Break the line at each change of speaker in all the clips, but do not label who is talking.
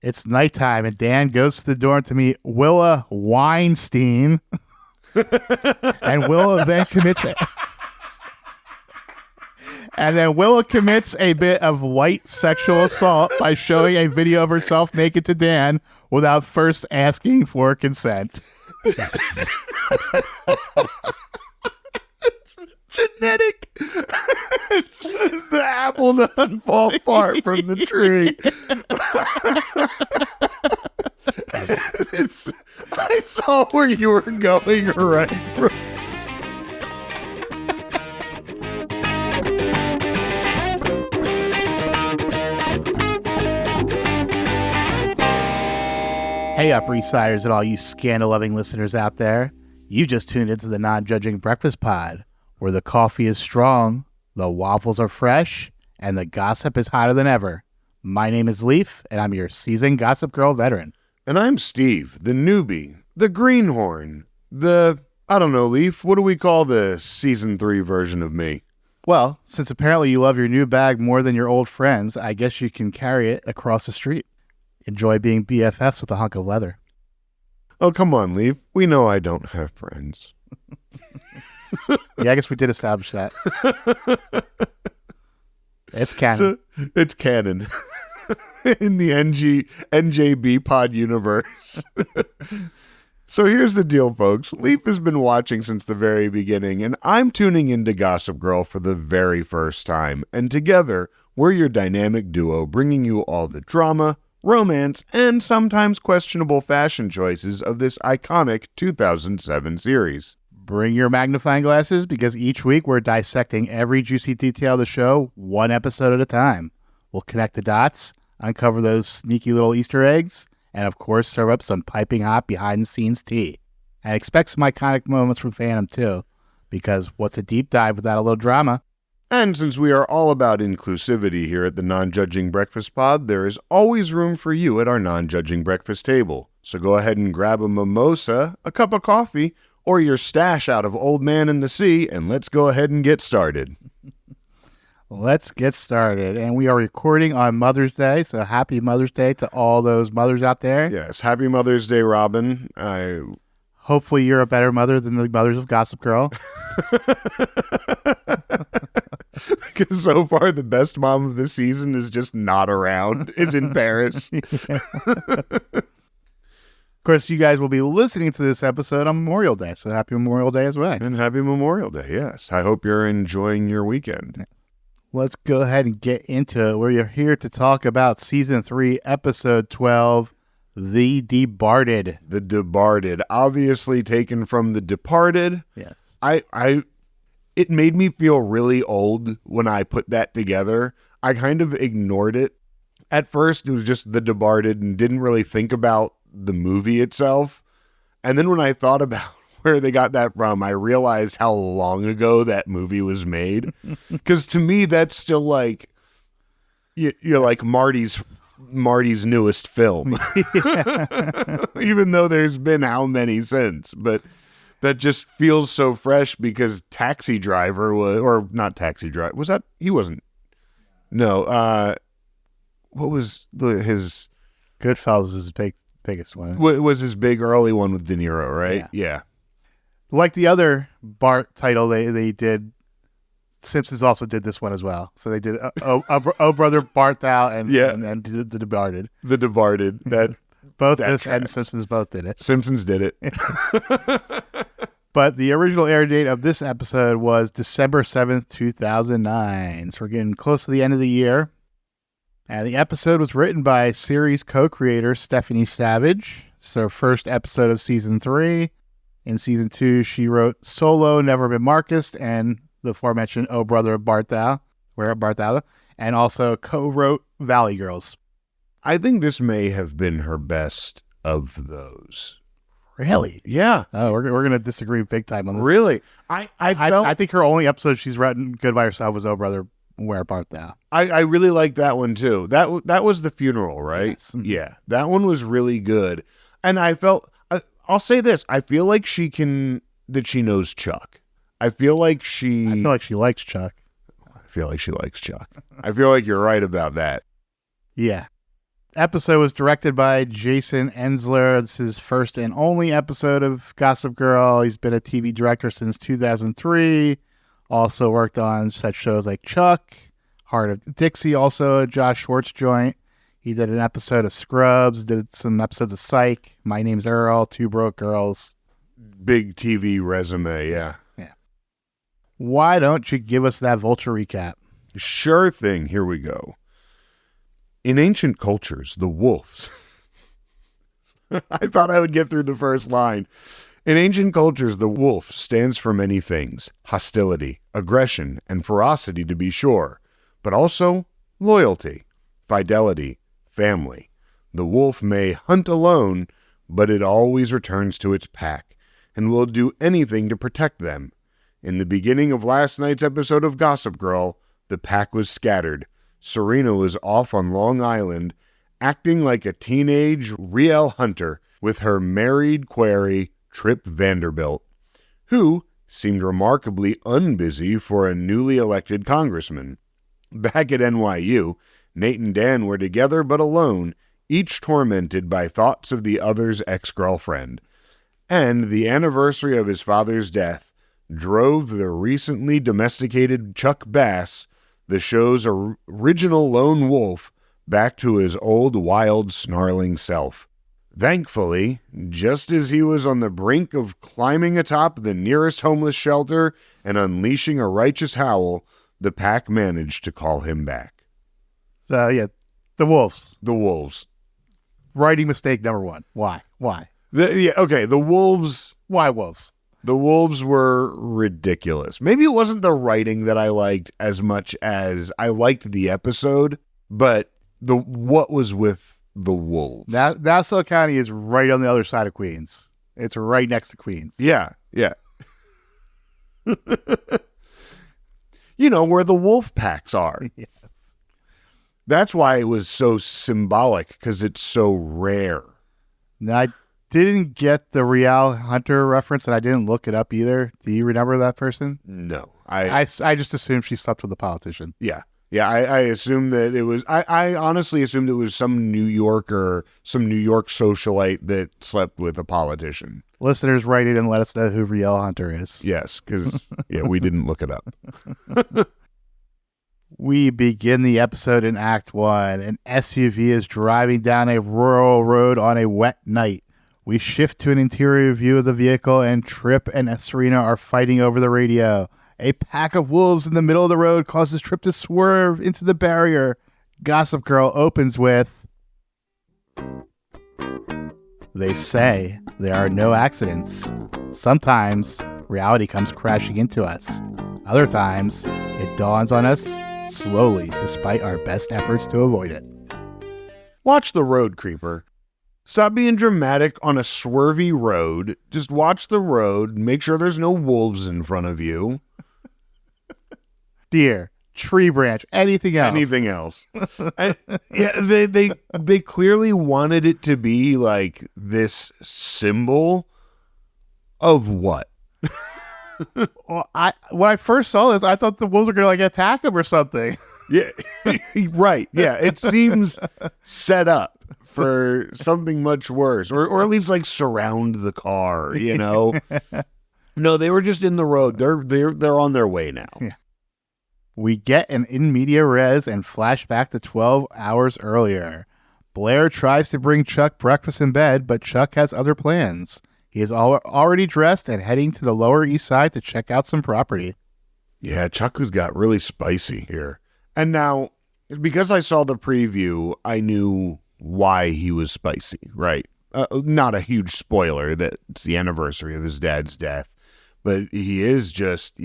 It's nighttime, and Dan goes to the door to meet Willa Weinstein. And Willa then commits it. And then Willa commits a bit of light sexual assault by showing a video of herself naked to Dan without first asking for consent.
It's genetic. The apple doesn't fall far from the tree. I saw where you were going right from.
Hey, Upper East Siders and all you scandal-loving listeners out there. You just tuned into the Non-Judging Breakfast Pod, where the coffee is strong, the waffles are fresh, and the gossip is hotter than ever. My name is Leif, and I'm your seasoned Gossip Girl veteran.
And I'm Steve, the newbie, the greenhorn, I don't know, Leif, what do we call the season 3 version of me?
Well, since apparently you love your new bag more than your old friends, I guess you can carry it across the street. Enjoy being BFFs with a hunk of leather.
Oh, come on, Leif. We know I don't have friends.
Yeah, I guess we did establish that. It's canon.
So, it's canon. In the NJB pod universe. So here's the deal, folks. Leif has been watching since the very beginning, and I'm tuning into Gossip Girl for the very first time. And together, we're your dynamic duo, bringing you all the drama, romance, and sometimes questionable fashion choices of this iconic 2007 series.
Bring your magnifying glasses, because each week we're dissecting every juicy detail of the show, one episode at a time. We'll connect the dots, uncover those sneaky little Easter eggs, and of course serve up some piping hot behind-the-scenes tea. And expect some iconic moments from Phantom too, because what's a deep dive without a little drama?
And since we are all about inclusivity here at the Non-Judging Breakfast Pod, there is always room for you at our non-judging breakfast table. So go ahead and grab a mimosa, a cup of coffee, or your stash out of Old Man in the Sea, and let's go ahead and get started.
Let's get started. And we are recording on Mother's Day, so happy Mother's Day to all those mothers out there.
Yes, happy Mother's Day, Robin.
Hopefully you're a better mother than the mothers of Gossip Girl.
Because so far the best mom of the season is just not around, is in Paris.
Of course, you guys will be listening to this episode on Memorial Day, so happy Memorial Day as well.
And happy Memorial Day, yes. I hope you're enjoying your weekend.
Let's go ahead and get into it. We're here to talk about Season 3, Episode 12, The Debarted.
The Debarted, obviously taken from The Departed.
Yes.
It made me feel really old when I put that together. I kind of ignored it. At first, it was just The Debarted and didn't really think about the movie itself. And then when I thought about where they got that from, I realized how long ago that movie was made. Because to me, that's still like, you're like Marty's newest film. Even though there's been how many since. But that just feels so fresh because Taxi Driver was, or not Taxi Driver, was that, he wasn't, no, what was his...
Goodfellas is his biggest one.
Was his big early one with De Niro, right? Yeah.
Like the other Bart title they did, Simpsons also did this one as well. So they did Oh Brother Bart Thou and The Debarted.
The Debarted.
Both this and Simpsons both did it.
Simpsons did it.
But the original air date of this episode was December 7th, 2009. So we're getting close to the end of the year. And the episode was written by series co-creator Stephanie Savage. It's her first episode of Season 3. In Season 2, she wrote Solo, Never Been Marcus, and the aforementioned Oh Brother Bart Thou, and also co-wrote Valley Girls.
I think this may have been her best of those.
Really?
Yeah.
Oh, we're going to disagree big time on this.
Really? I
think her only episode she's written good by herself was Oh Brother, Where Bart Thou.
I really like that one too. That was the funeral, right?
Yes.
Yeah. That one was really good. And I felt, I'll say this, I feel like she knows Chuck. I feel like she
likes Chuck.
I feel like she likes Chuck. I feel like you're right about that.
Yeah. Episode was directed by Jason Ensler. This is his first and only episode of Gossip Girl. He's been a TV director since 2003. Also worked on such shows like Chuck, Heart of Dixie, also a Josh Schwartz joint. He did an episode of Scrubs, did some episodes of Psych, My Name's Earl, Two Broke Girls.
Big TV resume, yeah.
Yeah. Why don't you give us that Vulture recap?
Sure thing. Here we go. In ancient cultures, the wolves... I thought I would get through the first line. In ancient cultures, the wolf stands for many things. Hostility, aggression, and ferocity to be sure. But also loyalty, fidelity, family. The wolf may hunt alone, but it always returns to its pack and will do anything to protect them. In the beginning of last night's episode of Gossip Girl, the pack was scattered. Serena was off on Long Island, acting like a teenage real hunter with her married quarry, Trip Vanderbilt, who seemed remarkably unbusy for a newly elected congressman. Back at NYU, Nate and Dan were together but alone, each tormented by thoughts of the other's ex-girlfriend. And the anniversary of his father's death drove the recently domesticated Chuck Bass, the show's original lone wolf, back to his old, wild, snarling self. Thankfully, just as he was on the brink of climbing atop the nearest homeless shelter and unleashing a righteous howl, the pack managed to call him back.
So, yeah, the wolves.
The wolves.
Writing mistake number one. Why?
The wolves...
Why wolves?
The wolves were ridiculous. Maybe it wasn't the writing that I liked as much as I liked the episode, but what was with the wolves?
Nassau County is right on the other side of Queens. It's right next to Queens.
Yeah. You know, where the wolf packs are.
Yes.
That's why it was so symbolic, because it's so rare.
Now, I didn't get the Real Hunter reference, and I didn't look it up either. Do you remember that person?
No.
I just assumed she slept with a politician.
Yeah. Yeah, I assumed that it was... I honestly assumed it was some New Yorker, some New York socialite that slept with a politician.
Listeners, write it and let us know who Real Hunter is.
Yes, because we didn't look it up.
We begin the episode in Act 1. An SUV is driving down a rural road on a wet night. We shift to an interior view of the vehicle, and Trip and Serena are fighting over the radio. A pack of wolves in the middle of the road causes Trip to swerve into the barrier. Gossip Girl opens with, "They say there are no accidents. Sometimes reality comes crashing into us. Other times it dawns on us slowly despite our best efforts to avoid it."
Watch the road, creeper. Stop being dramatic on a swervy road. Just watch the road. Make sure there's no wolves in front of you.
Deer, tree branch, anything else.
Anything else. They clearly wanted it to be like this symbol of what?
Well, when I first saw this, I thought the wolves were going to attack him or something.
Yeah, right. Yeah, it seems set up for something much worse, or at least surround the car. You know, no, they were just in the road. They're on their way now.
Yeah. We get an in media res and flashback to 12 hours earlier. Blair tries to bring Chuck breakfast in bed, but Chuck has other plans. He is already dressed and heading to the Lower East Side to check out some property.
Yeah, Chuck has got really spicy here. And now, because I saw the preview, I knew why he was spicy, right? Not a huge spoiler that it's the anniversary of his dad's death, but he is just...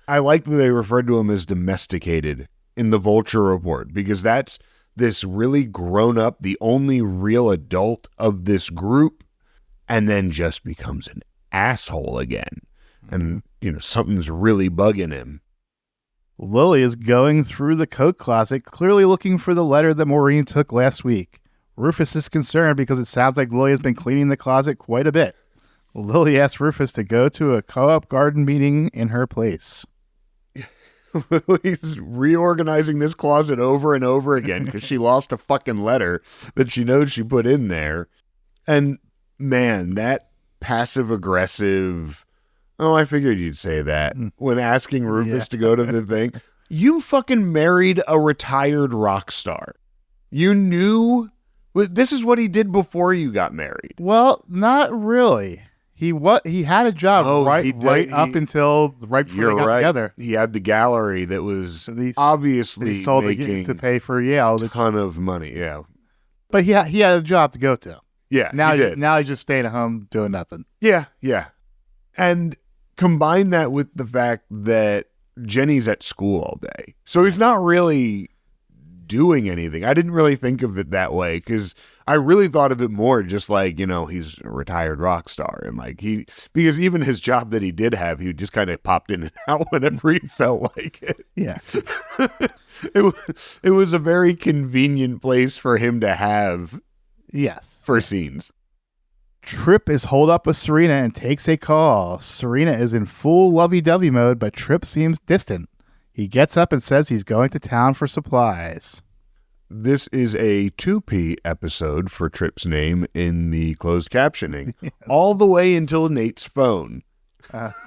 I like that they referred to him as domesticated in the Vulture report, because that's this really grown up, the only real adult of this group, and then just becomes an asshole again. And, something's really bugging him.
Lily is going through the coat closet, clearly looking for the letter that Maureen took last week. Rufus is concerned because it sounds like Lily has been cleaning the closet quite a bit. Lily asks Rufus to go to a co-op garden meeting in her place.
Lily's reorganizing this closet over and over again because she lost a fucking letter that she knows she put in there. And man, that passive aggressive, oh, I figured you'd say that when asking Rufus to go to the thing. You fucking married a retired rock star. You knew this is what he did before you got married.
Well, not really. He had a job right up until right before they got together.
He had the gallery that was obviously
sold
making
to pay for Yale
a ton of money. Yeah,
but he had a job to go to.
Yeah,
now he's just staying at home doing nothing.
Yeah, and combine that with the fact that Jenny's at school all day, so he's not really doing anything. I didn't really think of it that way because I really thought of it more just like, he's a retired rock star and like because even his job that he did have, he just kind of popped in and out whenever he felt like it.
Yeah.
It was a very convenient place for him to have.
Yes.
For scenes.
Trip is holed up with Serena and takes a call. Serena is in full lovey-dovey mode, but Trip seems distant. He gets up and says he's going to town for supplies.
This is a 2P episode for Trip's name in the closed captioning, yes. All the way until Nate's phone.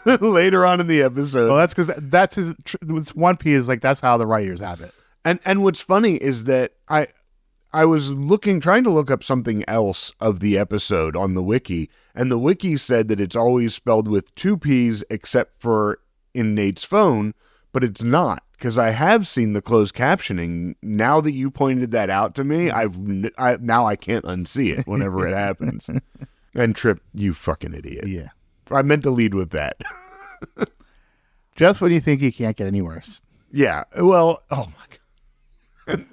Later on in the episode.
Well, that's because that's his. 1P is like that's how the writers have it.
And what's funny is that I was trying to look up something else of the episode on the wiki, and the wiki said that it's always spelled with 2 P's except for in Nate's phone. But it's not, because I have seen the closed captioning. Now that you pointed that out to me, now I can't unsee it whenever it happens. And Trip, you fucking idiot.
Yeah.
I meant to lead with that.
Just when you think you can't get any worse.
Yeah. Well, oh my God.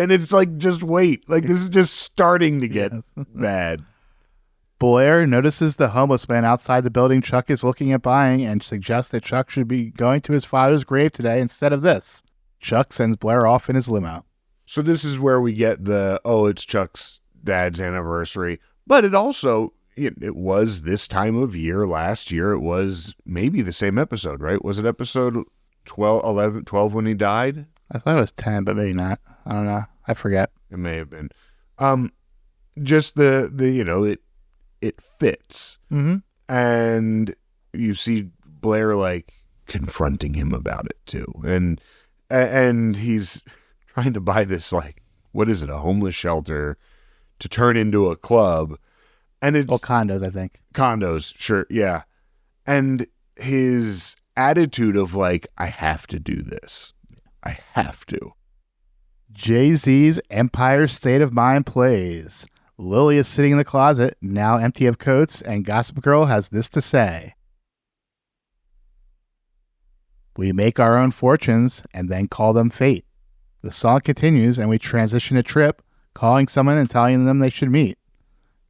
And it's like, just wait. Like, this is just starting to get bad.
Blair notices the homeless man outside the building Chuck is looking at buying and suggests that Chuck should be going to his father's grave today instead of this. Chuck sends Blair off in his limo.
So this is where we get it's Chuck's dad's anniversary. But it also, it was this time of year last year. It was maybe the same episode, right? Was it episode 12 when he died?
I thought it was 10, but maybe not. I don't know. I forget.
It may have been. Just it fits.
Mm-hmm.
And you see Blair like confronting him about it too. And he's trying to buy this, like, what is it? A homeless shelter to turn into a club. And it's
condos, I think.
Condos. Sure. Yeah. And his attitude of like, I have to do this. I have to.
Jay-Z's Empire State of Mind plays. Lily is sitting in the closet, now empty of coats, and Gossip Girl has this to say. We make our own fortunes and then call them fate. The song continues and we transition to Trip, calling someone and telling them they should meet.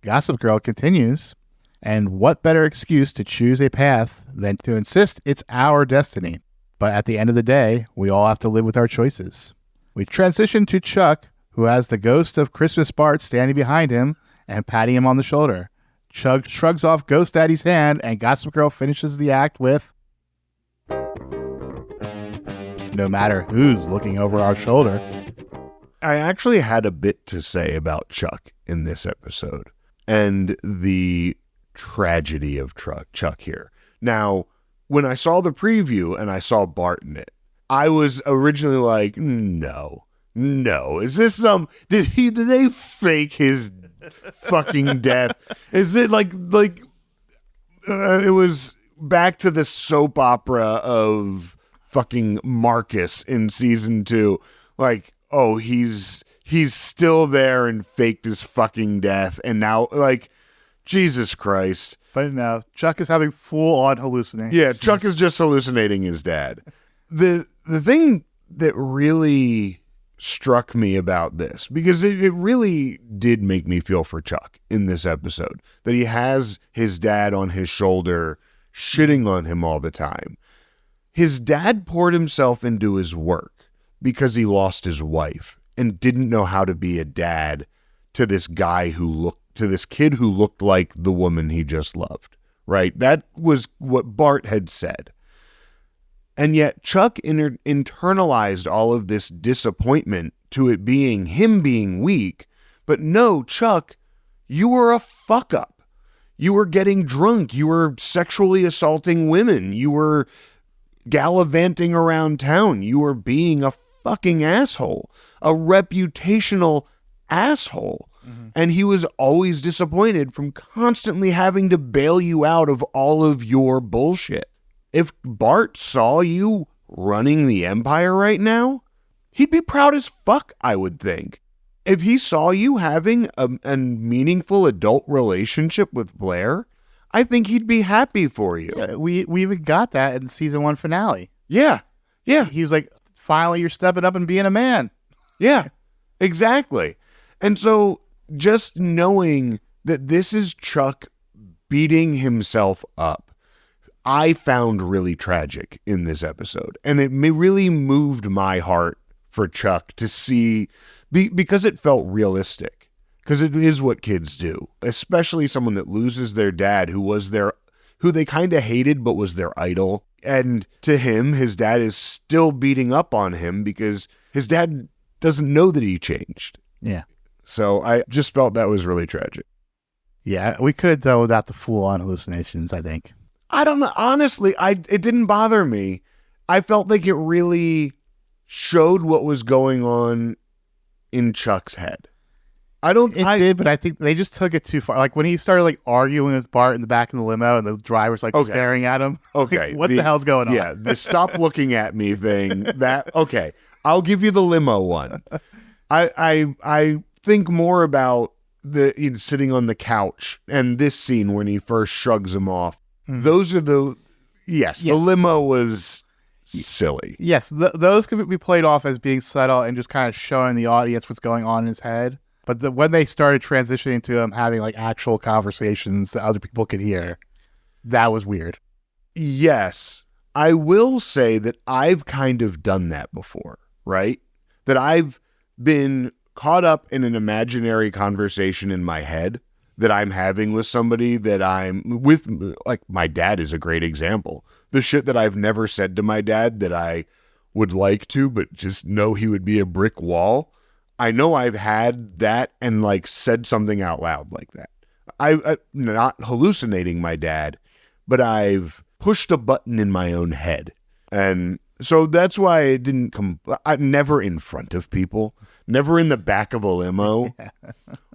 Gossip Girl continues, and what better excuse to choose a path than to insist it's our destiny. But at the end of the day, we all have to live with our choices. We transition to Chuck, who has the ghost of Christmas Bart standing behind him and patting him on the shoulder. Chuck shrugs off Ghost Daddy's hand, and Gossip Girl finishes the act with, no matter who's looking over our shoulder.
I actually had a bit to say about Chuck in this episode and the tragedy of Chuck here. Now, when I saw the preview and I saw Bart in it, I was originally like, no, is this did they fake his fucking death? Is it like it was back to the soap opera of fucking Marcus in season 2. Like, oh, he's still there and faked his fucking death. And now, like, Jesus Christ.
But no, Chuck is having full-on hallucinations.
Yeah, Chuck is just hallucinating his dad. The thing that really struck me about this, because it really did make me feel for Chuck in this episode, that he has his dad on his shoulder shitting on him all the time. His dad poured himself into his work because he lost his wife and didn't know how to be a dad to this kid who looked like the woman he just loved, right? That was what Bart had said. And yet Chuck internalized all of this disappointment to it being him being weak. But no, Chuck, you were a fuck up. You were getting drunk. You were sexually assaulting women. You were gallivanting around town. You were being a fucking asshole, a reputational asshole. Mm-hmm. And he was always disappointed from constantly having to bail you out of all of your bullshit. If Bart saw you running the Empire right now, he'd be proud as fuck, I would think. If he saw you having a meaningful adult relationship with Blair, I think he'd be happy for you.
Yeah, we even got that in the season 1 finale.
Yeah.
He was like, finally, you're stepping up and being a man.
Yeah, exactly. And so just knowing that this is Chuck beating himself up, I found really tragic in this episode. And it really moved my heart for Chuck to see, because it felt realistic. Because it is what kids do, especially someone that loses their dad who they kind of hated but was their idol. And to him, his dad is still beating up on him because his dad doesn't know that he changed.
Yeah.
So I just felt that was really tragic.
Yeah, we could have done without the full-on hallucinations, I think.
I don't know. Honestly, it didn't bother me. I felt like it really showed what was going on in Chuck's head. It
did, but I think they just took it too far. Like when he started like arguing with Bart in the back of the limo and the driver's like staring at him.
Okay.
Like, what the hell's going on?
Yeah, the stop looking at me thing. Okay. I'll give you the limo one. I think more about sitting on the couch and this scene when he first shrugs him off. Mm-hmm. Those are the limo was silly.
Yes, those could be played off as being subtle and just kind of showing the audience what's going on in his head. But when they started transitioning to him having like actual conversations that other people could hear, that was weird.
Yes, I will say that I've kind of done that before, right? That I've been caught up in an imaginary conversation in my head that I'm having with somebody that I'm with. Like my dad is a great example. The shit that I've never said to my dad that I would like to, but just know he would be a brick wall. I know I've had that and like said something out loud like that. I'm not hallucinating my dad, but I've pushed a button in my own head. And so that's why it didn't never in front of people, never in the back of a limo.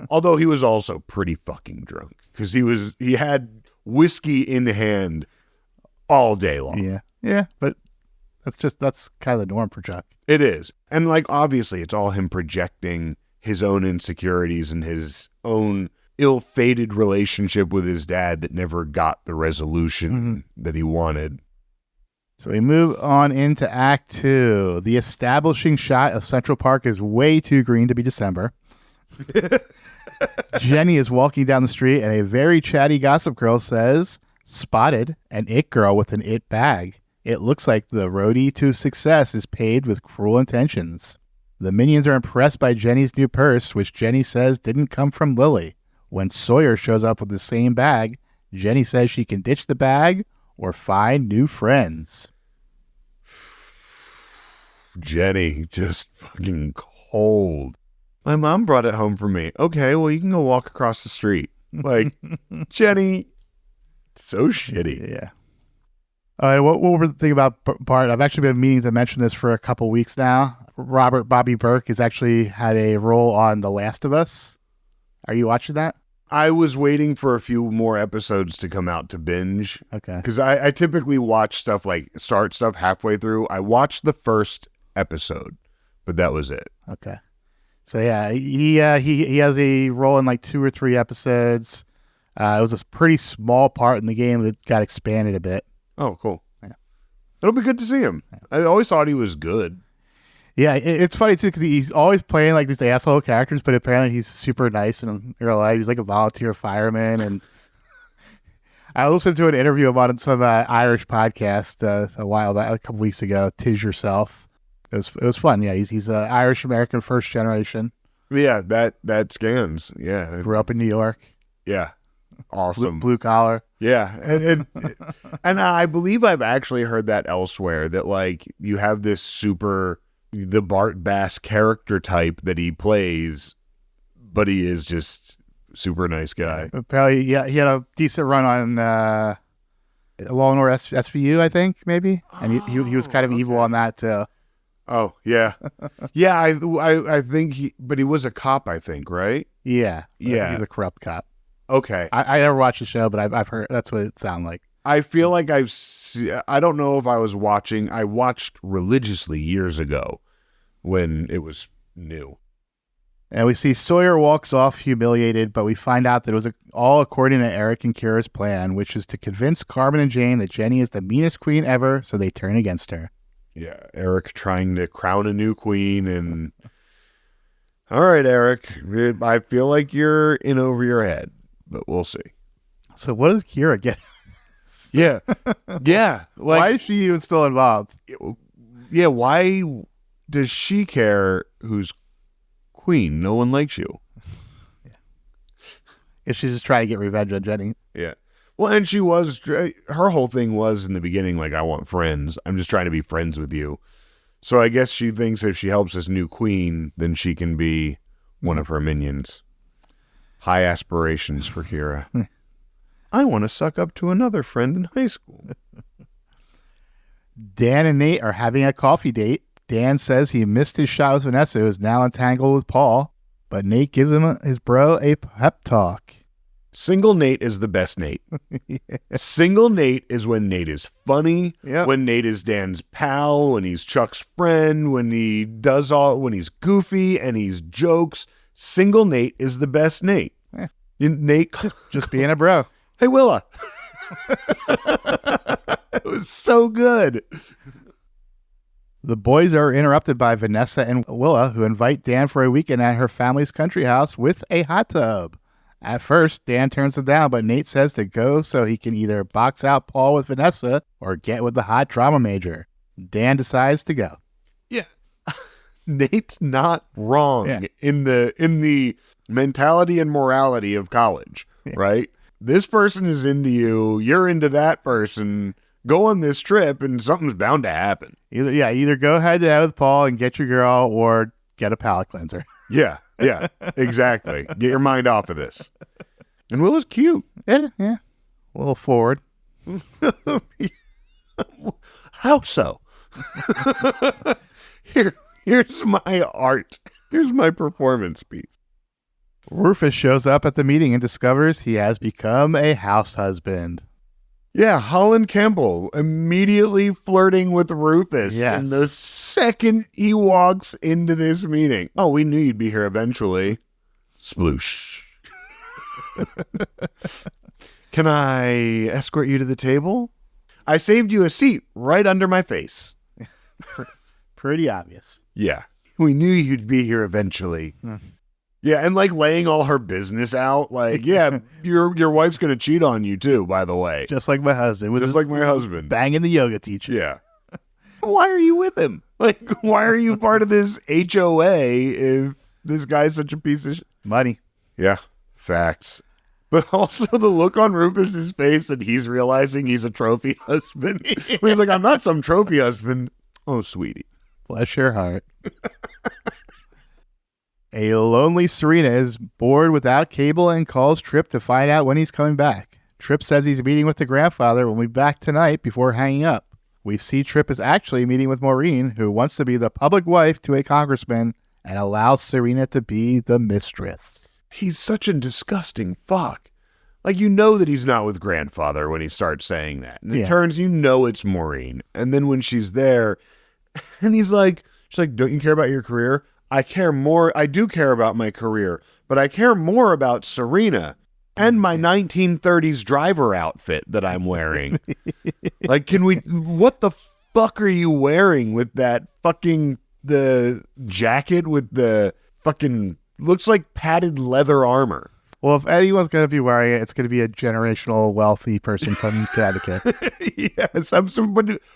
Although he was also pretty fucking drunk because he had whiskey in hand all day long.
Yeah, but that's kind of the norm for Chuck.
It is. And like obviously it's all him projecting his own insecurities and his own ill-fated relationship with his dad that never got the resolution that he wanted.
So we move on into Act 2. The establishing shot of Central Park is way too green to be December. Jenny is walking down the street and a very chatty gossip girl says, "Spotted an it girl with an it bag. It looks like the roadie to success is paid with cruel intentions." The minions are impressed by Jenny's new purse, which Jenny says didn't come from Lily. When Sawyer shows up with the same bag, Jenny says she can ditch the bag or find new friends.
Jenny, just fucking cold. My mom brought it home for me. Okay, well, you can go walk across the street. Like, Jenny, so shitty.
Yeah. All right, what were the thing about Bart? I've actually been meaning to mention this for a couple weeks now. Robert Bobby Burke has actually had a role on The Last of Us. Are you watching that?
I was waiting for a few more episodes to come out to binge.
Okay.
Because I typically watch stuff start stuff halfway through. I watched the first episode, but that was it.
Okay. So yeah, he has a role in like 2 or 3 episodes. It was a pretty small part in the game that got expanded a bit.
Oh, cool.
Yeah.
It'll be good to see him. Yeah. I always thought he was good.
Yeah, it's funny, too, because he's always playing like these asshole characters, but apparently he's super nice in real life. He's like a volunteer fireman. And I listened to an interview about on some Irish podcast a while back, a couple weeks ago, Tis Yourself. It was fun. Yeah, he's Irish-American first generation.
Yeah, that scans. Yeah.
Grew up in New York.
Yeah. Awesome.
Blue collar.
Yeah. And I believe I've actually heard that elsewhere, that like you have the Bart Bass character type that he plays, but he is just super nice guy.
Apparently, yeah, he had a decent run on Law and Order SVU, I think, maybe. And he was kind of evil on that too.
Oh, yeah. Yeah, I think but he was a cop, I think, right?
Yeah.
Yeah.
He's a corrupt cop.
Okay.
I never watched the show, but I've heard that's what it sounded like.
I feel like I don't know if I was watching. I watched religiously years ago when it was new.
And we see Sawyer walks off humiliated, but we find out that it was all according to Eric and Kira's plan, which is to convince Carmen and Jane that Jenny is the meanest queen ever, so they turn against her.
Yeah, Eric trying to crown a new queen, and all right, Eric, I feel like you're in over your head, but we'll see.
So what does Kira get?
Yeah. Yeah. Like,
why is she even still involved?
Yeah, why does she care who's queen? No one likes you.
Yeah. If she's just trying to get revenge on Jenny.
Yeah. Well, and her whole thing was in the beginning, like, I want friends. I'm just trying to be friends with you. So I guess she thinks if she helps this new queen, then she can be one of her minions. High aspirations for Kira. I want to suck up to another friend in high school.
Dan and Nate are having a coffee date. Dan says he missed his shot with Vanessa, who is now entangled with Paul, but Nate gives his bro a pep talk.
Single Nate is the best Nate. Yeah. Single Nate is when Nate is funny, when Nate is Dan's pal, when he's Chuck's friend, when he's goofy and he's jokes. Single Nate is the best Nate.
Yeah.
Nate
just being a bro.
Hey, Willa. It was so good.
The boys are interrupted by Vanessa and Willa, who invite Dan for a weekend at her family's country house with a hot tub. At first, Dan turns them down, but Nate says to go so he can either box out Paul with Vanessa or get with the hot drama major. Dan decides to go.
Yeah. Nate's not wrong in the mentality and morality of college, right? This person is into you, you're into that person, go on this trip, and something's bound to happen.
Either go head to head with Paul and get your girl, or get a palate cleanser.
Yeah, exactly. Get your mind off of this. And Will is cute.
Yeah. A little forward.
How so? Here's my art. Here's my performance piece.
Rufus shows up at the meeting and discovers he has become a house husband.
Yeah, Holland Campbell immediately flirting with Rufus in the second he walks into this meeting. Oh, we knew you'd be here eventually. Sploosh. Can I escort you to the table? I saved you a seat right under my face.
Pretty obvious.
Yeah. We knew you'd be here eventually. Yeah, and like laying all her business out. Like, yeah, your wife's going to cheat on you too, by the way.
Just like my husband.
Just like my husband.
Banging the yoga teacher.
Yeah. Why are you with him? Like, why are you part of this HOA if this guy's such a piece of
money?
Yeah, facts. But also the look on Rufus's face and he's realizing he's a trophy husband. He's like, I'm not some trophy husband. Oh, sweetie.
Bless your heart. A lonely Serena is bored without Cable and calls Tripp to find out when he's coming back. Tripp says he's meeting with the grandfather and will be back tonight before hanging up. We see Tripp is actually meeting with Maureen, who wants to be the public wife to a congressman and allows Serena to be the mistress.
He's such a disgusting fuck. Like, you know that he's not with grandfather when he starts saying that. And it turns, it's Maureen. And then when she's there, and she's like, don't you care about your career? I care more. I do care about my career, but I care more about Serena and my 1930s driver outfit that I'm wearing. Like, what the fuck are you wearing with that the jacket with the fucking, looks like padded leather armor?
Well, if anyone's going to be wearing it, it's going to be a generational wealthy person from Connecticut.
Yes.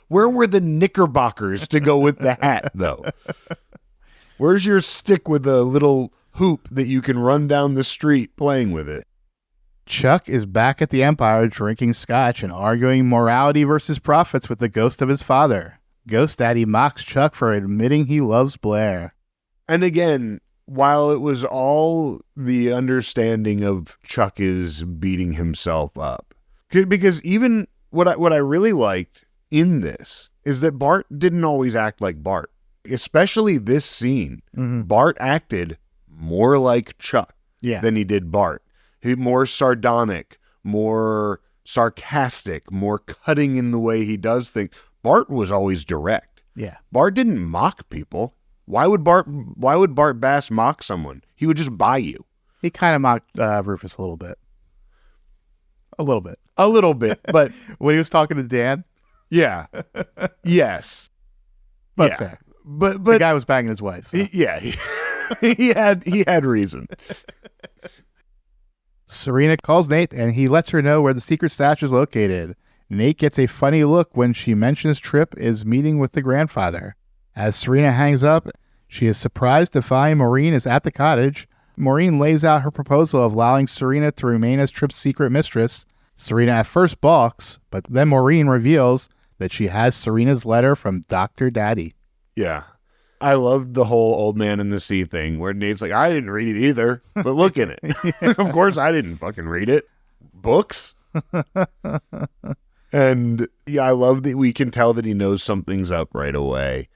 Where were the knickerbockers to go with the hat, though? Where's your stick with a little hoop that you can run down the street playing with it?
Chuck is back at the Empire drinking scotch and arguing morality versus profits with the ghost of his father. Ghost Daddy mocks Chuck for admitting he loves Blair.
And again, while it was all the understanding of Chuck is beating himself up, because even what I really liked in this is that Bart didn't always act like Bart. Especially this scene, Bart acted more like Chuck than he did Bart. He more sardonic, more sarcastic, more cutting in the way he does things. Bart was always direct.
Yeah.
Bart didn't mock people. Why would Bart Bass mock someone? He would just buy you.
He kind of mocked Rufus a little bit. A little bit, but when he was talking to Dan.
Yeah. Yes.
But fair.
But
the guy was banging his wife. So.
He had reason.
Serena calls Nate and he lets her know where the secret stash is located. Nate gets a funny look when she mentions Trip is meeting with the grandfather. As Serena hangs up, she is surprised to find Maureen is at the cottage. Maureen lays out her proposal of allowing Serena to remain as Trip's secret mistress. Serena at first balks, but then Maureen reveals that she has Serena's letter from Dr. Daddy.
Yeah. I loved the whole old man in the sea thing where Nate's like, I didn't read it either, but look in it. Of course I didn't fucking read it. Books? And yeah, I love that we can tell that he knows something's up right away.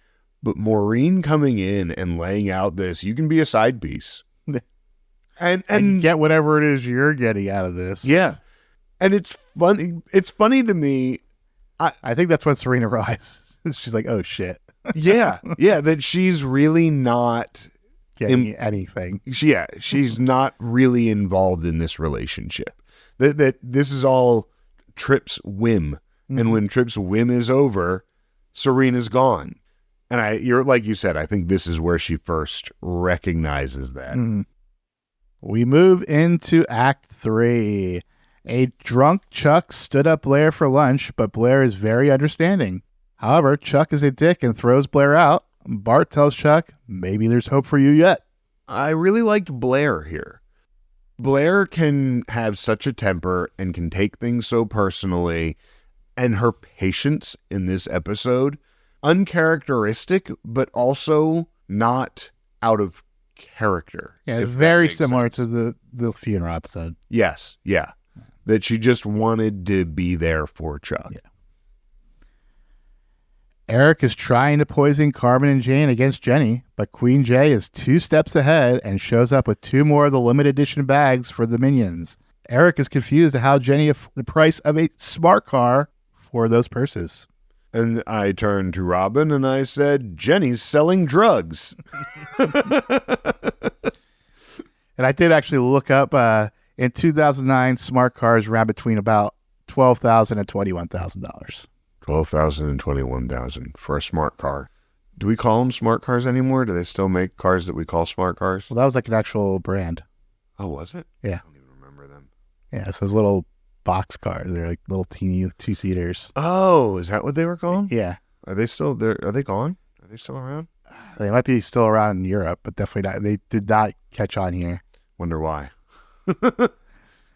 But Maureen coming in and laying out this, you can be a side piece. And
get whatever it is you're getting out of this.
Yeah. And it's funny. It's funny to me.
I think that's when Serena realizes. She's like, oh shit.
Yeah, that she's really not
getting anything.
She's not really involved in this relationship. That this is all Trip's whim, and when Trip's whim is over, Serena's gone. And you're like you said, I think this is where she first recognizes that.
We move into Act 3. A drunk Chuck stood up Blair for lunch, but Blair is very understanding. However, Chuck is a dick and throws Blair out. Bart tells Chuck, maybe there's hope for you yet.
I really liked Blair here. Blair can have such a temper and can take things so personally, and her patience in this episode, uncharacteristic, but also not out of character.
Yeah, very similar to the funeral episode.
Yes, yeah. That she just wanted to be there for Chuck.
Yeah. Eric is trying to poison Carmen and Jane against Jenny, but Queen J is 2 steps ahead and shows up with 2 more of the limited edition bags for the minions. Eric is confused at how Jenny the price of a smart car for those purses.
And I turned to Robin and I said, Jenny's selling drugs.
And I did actually look up, in 2009, smart cars ran between about $12,000 and $21,000.
$12,000 and $21,000 for a smart car. Do we call them smart cars anymore? Do they still make cars that we call smart cars?
Well, that was like an actual brand.
Oh, was it?
Yeah.
I don't even remember them.
Yeah, it's those little box cars. They're like little teeny 2-seaters.
Oh, is that what they were called?
Yeah.
Are they still there? Are they gone? Are they still around?
They might be still around in Europe, but definitely not. They did not catch on here.
Wonder why.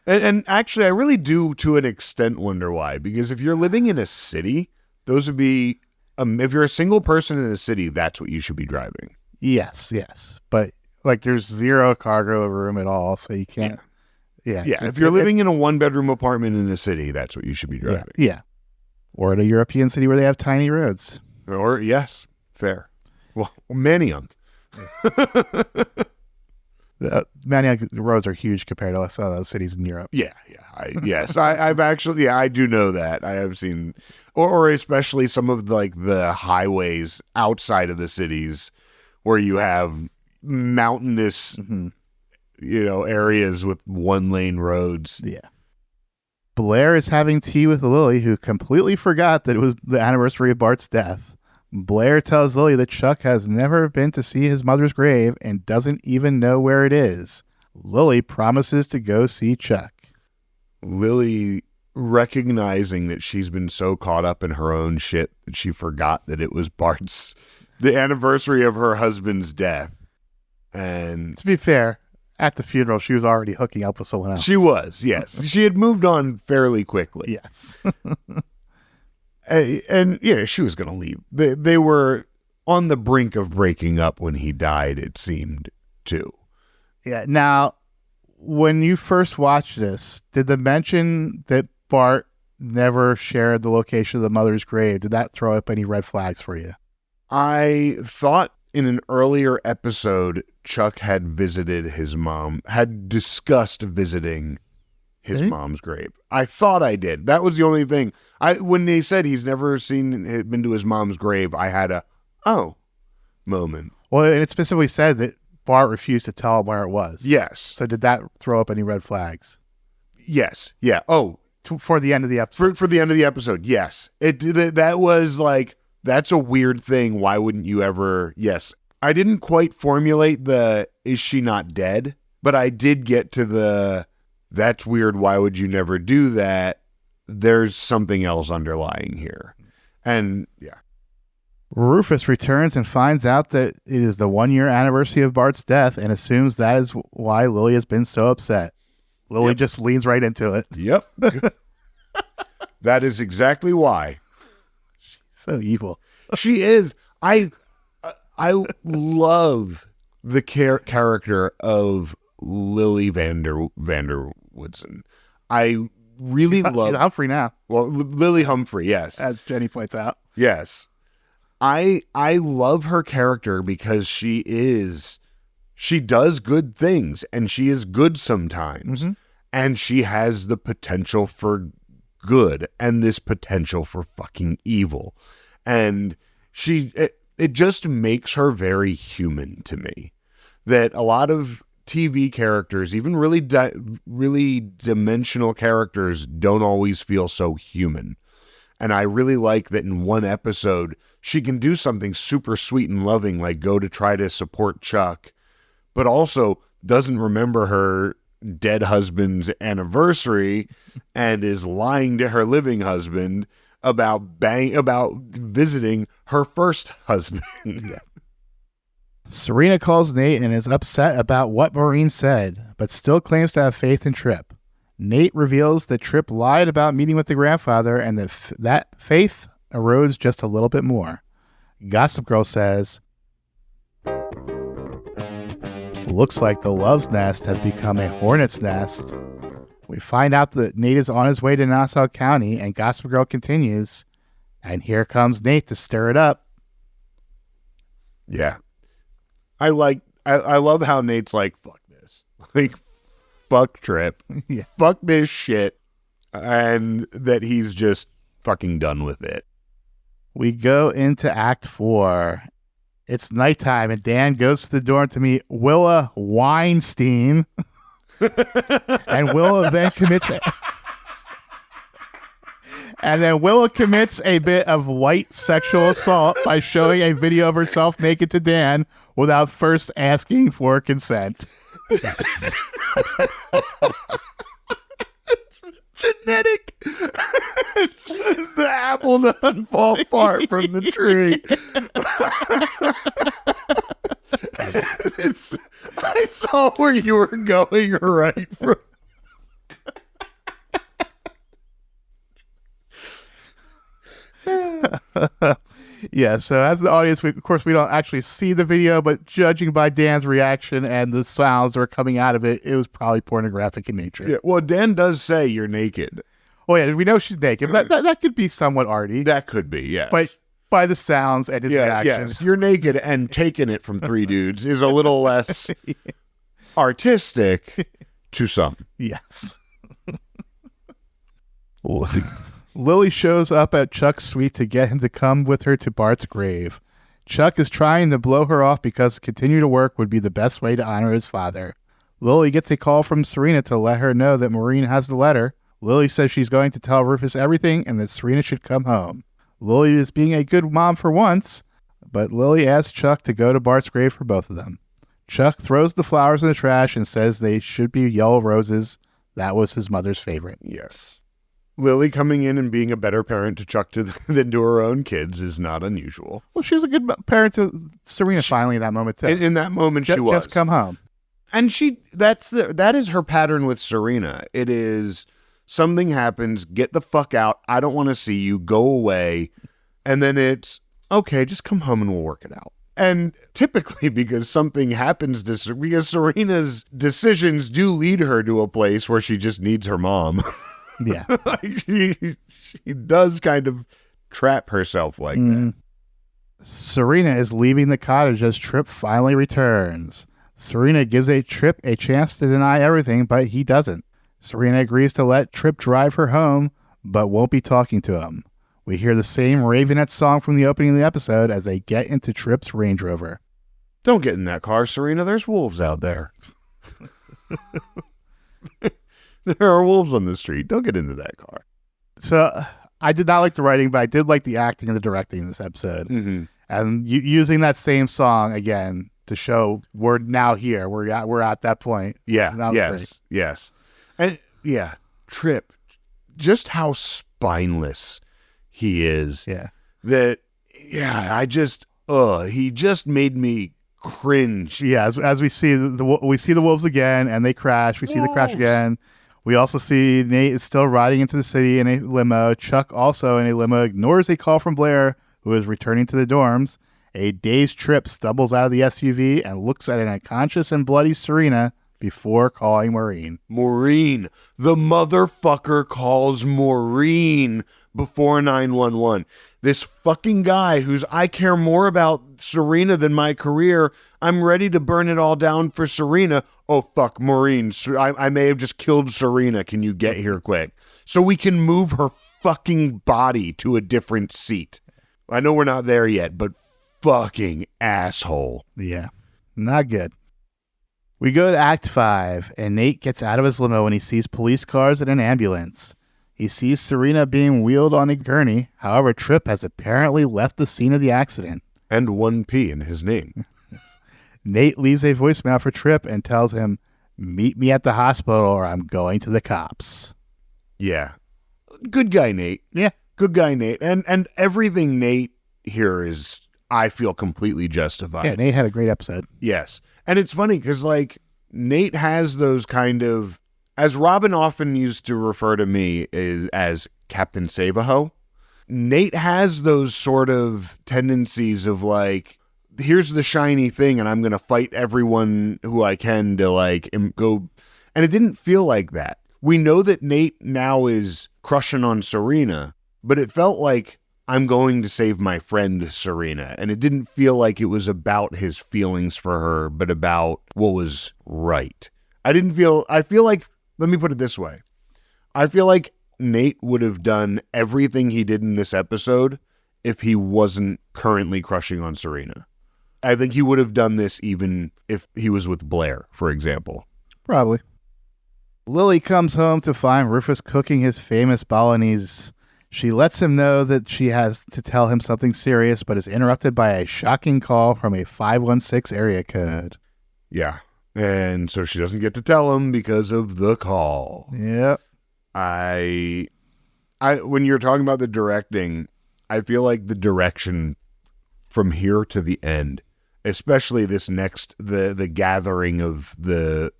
And actually, I really do, to an extent, wonder why. Because if you're living in a city, those would be, if you're a single person in a city, that's what you should be driving.
Yes. But like there's 0 cargo room at all, so you can't. Yeah.
If you're living in a 1-bedroom apartment in a city, that's what you should be driving.
Yeah. Or in a European city where they have tiny roads.
Or, yes, fair. Well, Manioc.
Manioc roads are huge compared to some of those cities in Europe.
Yeah. I've actually, I do know that. I have seen, or especially some of the highways outside of the cities where you have mountainous, areas with 1-lane roads.
Yeah. Blair is having tea with Lily, who completely forgot that it was the anniversary of Bart's death. Blair tells Lily that Chuck has never been to see his mother's grave and doesn't even know where it is. Lily promises to go see Chuck.
Lily, recognizing that she's been so caught up in her own shit that she forgot that it was the anniversary of her husband's death. And
to be fair, At the funeral, she was already hooking up with someone else.
She was, yes. She had moved on fairly quickly.
Yes.
And yeah, she was going to leave. They were on the brink of breaking up when he died, it seemed, too.
Yeah. Now, when you first watched this, did the mention that Bart never shared the location of the mother's grave, did that throw up any red flags for you?
I thought in an earlier episode, Chuck had visited his mom, had discussed visiting his mom's grave. I thought I did. That was the only thing. When they said he's never been to his mom's grave, I had a, oh, moment.
Well, and it specifically said that Bart refused to tell him where it was.
Yes.
So did that throw up any red flags?
Yes. Yeah. Oh.
For the end of the episode.
For the end of the episode, yes. That was like, that's a weird thing. Why wouldn't you ever? Yes. I didn't quite formulate is she not dead? But I did get to that's weird. Why would you never do that? There's something else underlying here. And yeah.
Rufus returns and finds out that it is the 1-year anniversary of Bart's death and assumes that is why Lily has been so upset. Lily just leans right into it.
Yep. That is exactly why.
She's so evil.
She is. I love the character of Lily Vanderwoodson. I really love
Humphrey now.
Well, Lily Humphrey, yes.
As Jenny points out.
Yes. I love her character because she does good things and she is good sometimes. Mm-hmm. And she has the potential for good and this potential for fucking evil. And it just makes her very human to me. That a lot of TV characters, even really dimensional characters, don't always feel so human. And I really like that in one episode, she can do something super sweet and loving, like go to try to support Chuck, but also doesn't remember her dead husband's anniversary and is lying to her living husband about visiting her first husband. Yeah.
Serena calls Nate and is upset about what Maureen said, but still claims to have faith in Tripp. Nate reveals that Tripp lied about meeting with the grandfather and that faith erodes just a little bit more. Gossip Girl says, looks like the Love's Nest has become a hornet's nest. We find out that Nate is on his way to Nassau County, and Gossip Girl continues, and here comes Nate to stir it up.
Yeah. I love how Nate's like, fuck this. Like, fuck Tripp.
Yeah.
Fuck this shit. And that he's just fucking done with it.
We go into Act 4. It's nighttime, and Dan goes to the door to meet Willa Weinstein. And Willa then commits a bit of light sexual assault by showing a video of herself naked to Dan without first asking for consent.
It's genetic. The apple doesn't fall far from the tree. I saw where you were going right from.
Yeah, so as the audience, of course, we don't actually see the video, but judging by Dan's reaction and the sounds that are coming out of it, it was probably pornographic in nature.
Yeah, well, Dan does say you're naked.
Oh, yeah, we know she's naked. That could be somewhat arty.
That could be, yes.
But by the sounds and his reaction.
Yes, you're naked and taking it from three dudes is a little less artistic to some.
Yes. Lily shows up at Chuck's suite to get him to come with her to Bart's grave. Chuck is trying to blow her off because continue to work would be the best way to honor his father. Lily gets a call from Serena to let her know that Maureen has the letter. Lily says she's going to tell Rufus everything and that Serena should come home. Lily is being a good mom for once, but Lily asks Chuck to go to Bart's grave for both of them. Chuck throws the flowers in the trash and says they should be yellow roses. That was his mother's favorite.
Yes. Lily coming in and being a better parent to Chuck than to her own kids is not unusual.
Well, she was a good parent to Serena finally in that moment, too.
In that moment, she was.
Just come home.
And that is her pattern with Serena. It is something happens, get the fuck out. I don't want to see you, go away. And then it's, okay, just come home and we'll work it out. And typically because something happens because Serena's decisions do lead her to a place where she just needs her mom.
Yeah.
Like she does kind of trap herself like that.
Serena is leaving the cottage as Tripp finally returns. Serena gives Tripp a chance to deny everything, but he doesn't. Serena agrees to let Tripp drive her home, but won't be talking to him. We hear the same Ravenette song from the opening of the episode as they get into Tripp's Range Rover.
Don't get in that car, Serena. There's wolves out there. There are wolves on the street. Don't get into that car.
So I did not like the writing, but I did like the acting and the directing in this episode.
Mm-hmm.
And using that same song again to show we're now here. We're at that point.
Yeah. Yes. And yeah, Tripp, just how spineless he is.
Yeah.
He just made me cringe.
Yeah, as we see we see the wolves again, and they crash. We see the crash again. We also see Nate is still riding into the city in a limo. Chuck, also in a limo, ignores a call from Blair, who is returning to the dorms. A dazed Tripp stumbles out of the SUV and looks at an unconscious and bloody Serena before calling Maureen.
Maureen. The motherfucker calls Maureen before 911. This fucking guy I care more about Serena than my career. I'm ready to burn it all down for Serena. Oh, fuck, Maureen. I may have just killed Serena. Can you get here quick? So we can move her fucking body to a different seat. I know we're not there yet, but fucking asshole.
Yeah, not good. We go to Act 5, and Nate gets out of his limo when he sees police cars and an ambulance. He sees Serena being wheeled on a gurney. However, Tripp has apparently left the scene of the accident.
And 1P in his name.
Nate leaves a voicemail for Tripp and tells him, "Meet me at the hospital or I'm going to the cops."
Yeah. Good guy, Nate.
Yeah.
Good guy, Nate. And everything Nate here is, I feel, completely justified.
Yeah, Nate had a great episode.
Yes. And it's funny because, like, Nate has those kind of, as Robin often used to refer to me as Captain Save-A-Ho, Nate has those sort of tendencies of, like, here's the shiny thing and I'm going to fight everyone who I can to, like, go. And it didn't feel like that. We know that Nate now is crushing on Serena, but it felt like, I'm going to save my friend Serena. And it didn't feel like it was about his feelings for her, but about what was right. I feel like, let me put it this way. I feel like Nate would have done everything he did in this episode if he wasn't currently crushing on Serena. I think he would have done this even if he was with Blair, for example.
Probably. Lily comes home to find Rufus cooking his famous bolognese. She lets him know that she has to tell him something serious, but is interrupted by a shocking call from a 516 area code.
Yeah. And so she doesn't get to tell him because of the call.
Yep.
I when you're talking about the directing, I feel like the direction from here to the end, especially this next, the gathering of the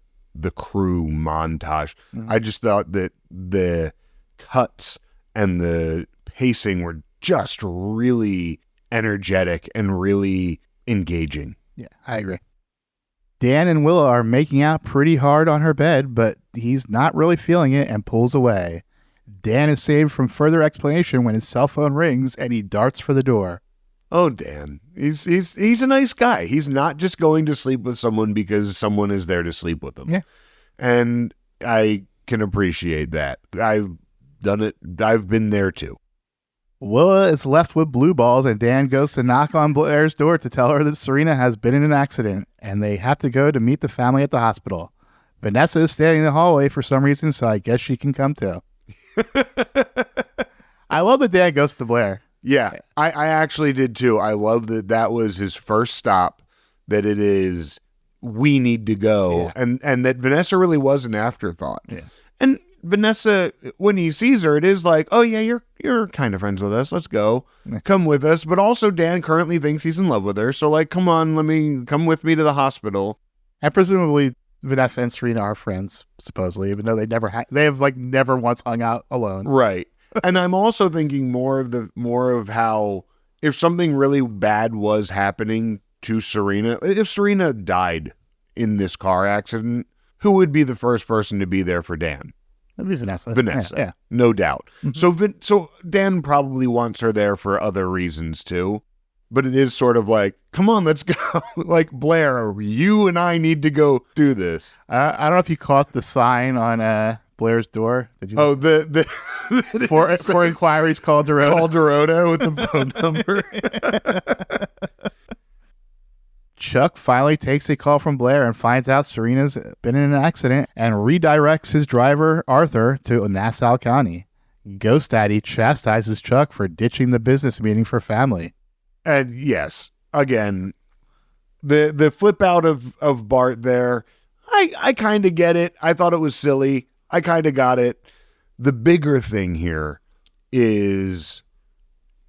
crew montage, I just thought that the cuts and the pacing were just really energetic and really engaging.
Yeah, I agree. Dan and Willa are making out pretty hard on her bed, but he's not really feeling it and pulls away. Dan is saved from further explanation when his cell phone rings and he darts for the door.
Oh, Dan. He's a nice guy. He's not just going to sleep with someone because someone is there to sleep with him.
Yeah.
And I can appreciate that. I've done it. I've been there too.
Willa is left with blue balls, and Dan goes to knock on Blair's door to tell her that Serena has been in an accident, and they have to go to meet the family at the hospital. Vanessa is standing in the hallway for some reason, so I guess she can come too. I love that Dan goes to Blair.
Yeah, I actually did too. I love that was his first stop, that it is, we need to go, and that Vanessa really was an afterthought.
Yeah.
And Vanessa, when he sees her, it is like, oh yeah, you're kind of friends with us. Let's go. Come with us. But also Dan currently thinks he's in love with her. So like, come on, come with me to the hospital.
And presumably Vanessa and Serena are friends, supposedly, even though they have like never once hung out alone.
Right. And I'm also thinking more of how if something really bad was happening to Serena, if Serena died in this car accident, who would be the first person to be there for Dan?
That'd be Vanessa.
Vanessa,
Yeah.
no doubt.
Mm-hmm.
So Dan probably wants her there for other reasons too. But it is sort of like, come on, let's go. Like, Blair, you and I need to go do this.
I don't know if you caught the sign on Blair's door. Did you?
Oh, the
for inquiries, call Dorota.
Call Dorota with the phone number.
Chuck finally takes a call from Blair and finds out Serena's been in an accident and redirects his driver, Arthur, to Nassau County. Ghost Daddy chastises Chuck for ditching the business meeting for family.
And yes, again, the flip out of Bart there, I kind of get it. I thought it was silly. I kind of got it. The bigger thing here is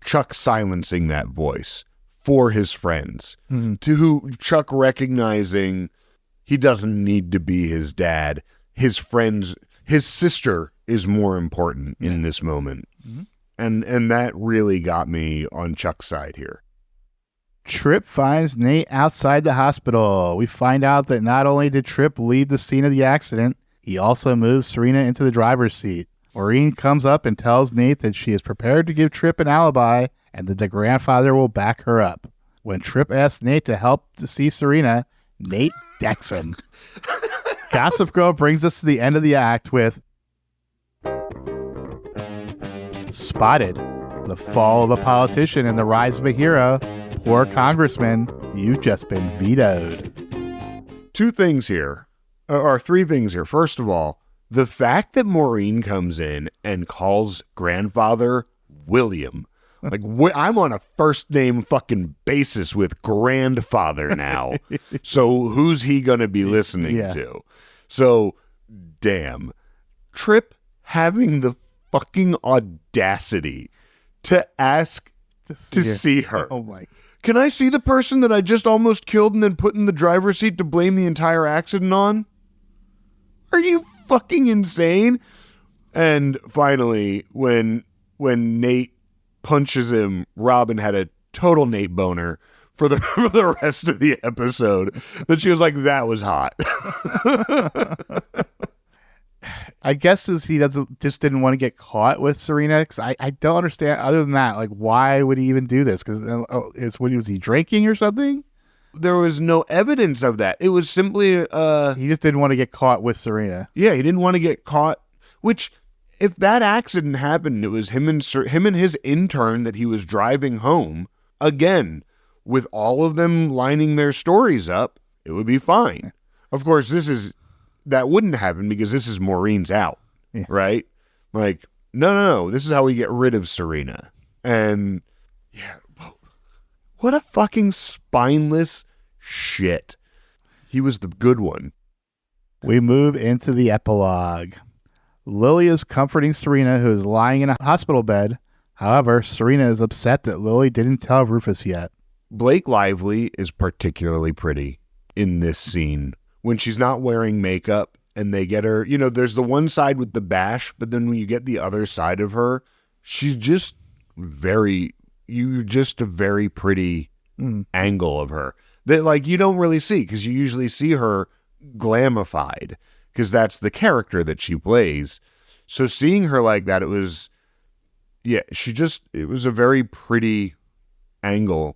Chuck silencing that voice for his friends, to who Chuck recognizing he doesn't need to be his dad. His friends, his sister is more important in this moment. Mm-hmm. And that really got me on Chuck's side here.
Tripp finds Nate outside the hospital. We find out that not only did Tripp leave the scene of the accident, he also moved Serena into the driver's seat. Maureen comes up and tells Nate that she is prepared to give Tripp an alibi and that the grandfather will back her up. When Tripp asks Nate to help to see Serena, Nate decks him. Gossip Girl brings us to the end of the act with Spotted, the fall of a politician and the rise of a hero. Poor congressman, you've just been vetoed.
Two things here, or three things here. First of all, the fact that Maureen comes in and calls grandfather William. Like, I'm on a first name fucking basis with grandfather now. So who's he going to be listening to? So, damn. Tripp having the fucking audacity to ask to see her.
Oh my.
Can I see the person that I just almost killed and then put in the driver's seat to blame the entire accident on? Are you fucking insane? And finally, when Nate punches him, Robin had a total Nate boner for the rest of the episode. That she was like, that was hot.
I guess he just didn't want to get caught with Serena. Cause I don't understand. Other than that, like, why would he even do this? Because was he drinking or something?
There was no evidence of that. It was simply
he just didn't want to get caught with Serena.
Yeah, he didn't want to get caught. Which, if that accident happened, it was him and his intern that he was driving home. Again, with all of them lining their stories up, it would be fine. Of course, that wouldn't happen because this is Maureen's out, right? Like, no, this is how we get rid of Serena. And yeah, what a fucking spineless shit. He was the good one.
We move into the epilogue. Lily is comforting Serena, who is lying in a hospital bed. However, Serena is upset that Lily didn't tell Rufus yet.
Blake Lively is particularly pretty in this scene. When she's not wearing makeup and they get her, there's the one side with the bash, but then when you get the other side of her, she's just a very pretty angle of her that, like, you don't really see because you usually see her glamified because that's the character that she plays. So seeing her like that, it was a very pretty angle.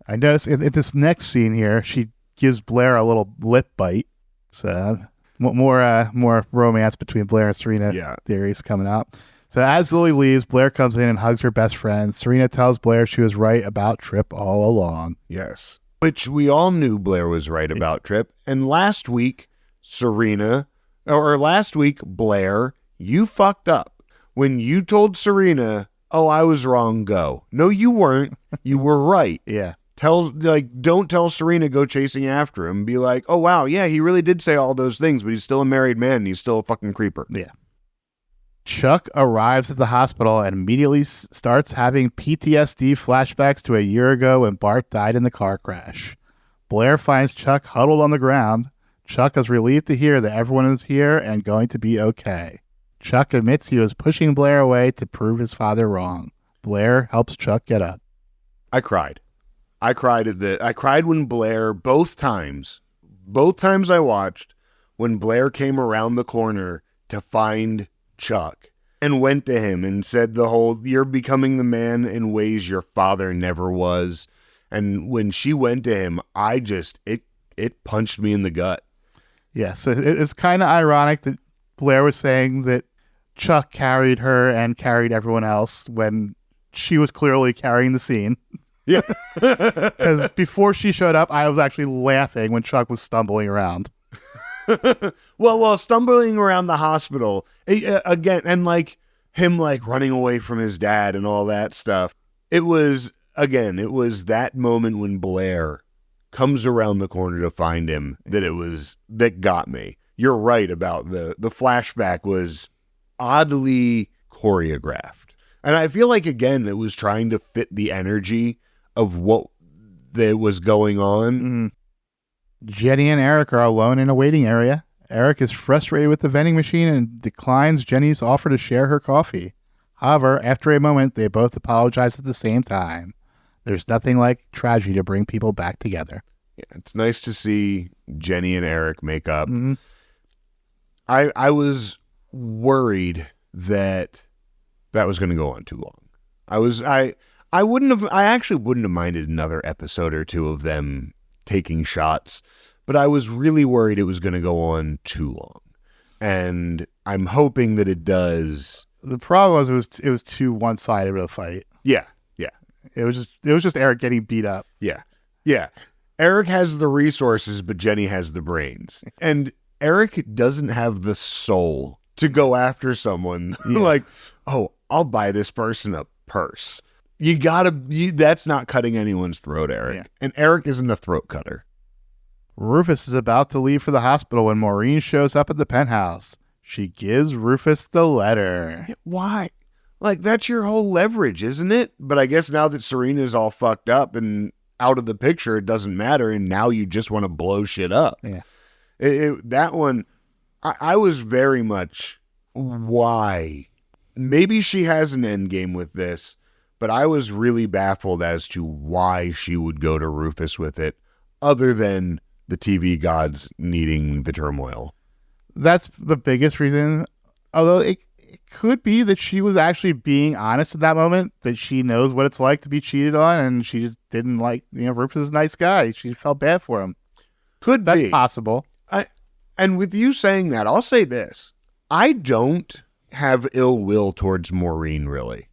I noticed in this next scene here, she gives Blair a little lip bite. So more romance between Blair and Serena theories coming out. So as Lily leaves, Blair comes in and hugs her best friend. Serena tells Blair she was right about Tripp all along.
Yes. Which we all knew Blair was right about Tripp. And last week, Blair, you fucked up. When you told Serena, oh, I was wrong, go. No, you weren't. You were right.
Yeah.
Don't tell Serena go chasing after him. Be like, oh, wow, yeah, he really did say all those things, but he's still a married man and he's still a fucking creeper.
Yeah. Chuck arrives at the hospital and immediately starts having PTSD flashbacks to a year ago when Bart died in the car crash. Blair finds Chuck huddled on the ground. Chuck is relieved to hear that everyone is here and going to be okay. Chuck admits he was pushing Blair away to prove his father wrong. Blair helps Chuck get up.
I cried. I cried when Blair, both times I watched, when Blair came around the corner to find Chuck and went to him and said the whole, "You're becoming the man in ways your father never was." And when she went to him, it punched me in the gut.
Yes, it's kind of ironic that Blair was saying that Chuck carried her and carried everyone else when she was clearly carrying the scene.
Yeah.
Because before she showed up, I was actually laughing when Chuck was stumbling around.
Well, stumbling around the hospital again, and like him like running away from his dad and all that stuff. It was that moment when Blair comes around the corner to find him that got me. You're right about the flashback was oddly choreographed. And I feel like, again, it was trying to fit the energy of what that was going on.
Mm-hmm. Jenny and Eric are alone in a waiting area. Eric is frustrated with the vending machine and declines Jenny's offer to share her coffee. However, after a moment, they both apologize at the same time. There's nothing like tragedy to bring people back together.
Yeah, it's nice to see Jenny and Eric make up.
Mm-hmm.
I was worried that was going to go on too long. I actually wouldn't have minded another episode or two of them taking shots, but I was really worried it was going to go on too long. And I'm hoping that it does.
The problem was it was too one-sided of a fight.
Yeah.
It was just Eric getting beat up.
Yeah. Eric has the resources, but Jenny has the brains. And Eric doesn't have the soul to go after someone like, "Oh, I'll buy this person a purse." That's not cutting anyone's throat, Eric.
Yeah.
And Eric isn't a throat cutter.
Rufus is about to leave for the hospital when Maureen shows up at the penthouse. She gives Rufus the letter.
Why? Like, that's your whole leverage, isn't it? But I guess now that Serena's all fucked up and out of the picture, it doesn't matter. And now you just want to blow shit up.
Yeah.
That one, I was very much, why? Maybe she has an end game with this, but I was really baffled as to why she would go to Rufus with it, other than the TV gods needing the turmoil.
That's the biggest reason. Although it could be that she was actually being honest at that moment, that she knows what it's like to be cheated on, and she just didn't like, Rufus is a nice guy. She felt bad for him. That's possible.
And with you saying that, I'll say this. I don't have ill will towards Maureen, really.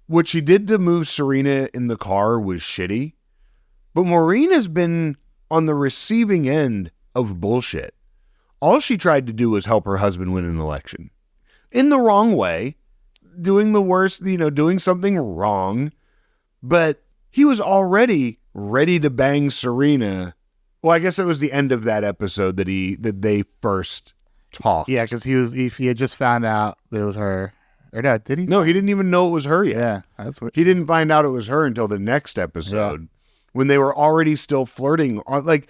What she did to move Serena in the car was shitty, but Maureen has been on the receiving end of bullshit. All she tried to do was help her husband win an election. In the wrong way, doing the worst, doing something wrong, but he was already ready to bang Serena. Well, I guess it was the end of that episode that they first talked.
Yeah, because he had just found out that it was her. Or no, did he?
No, he didn't even know it was her yet.
Yeah, that's what
he didn't find out it was her until the next episode, when they were already still flirting. Like,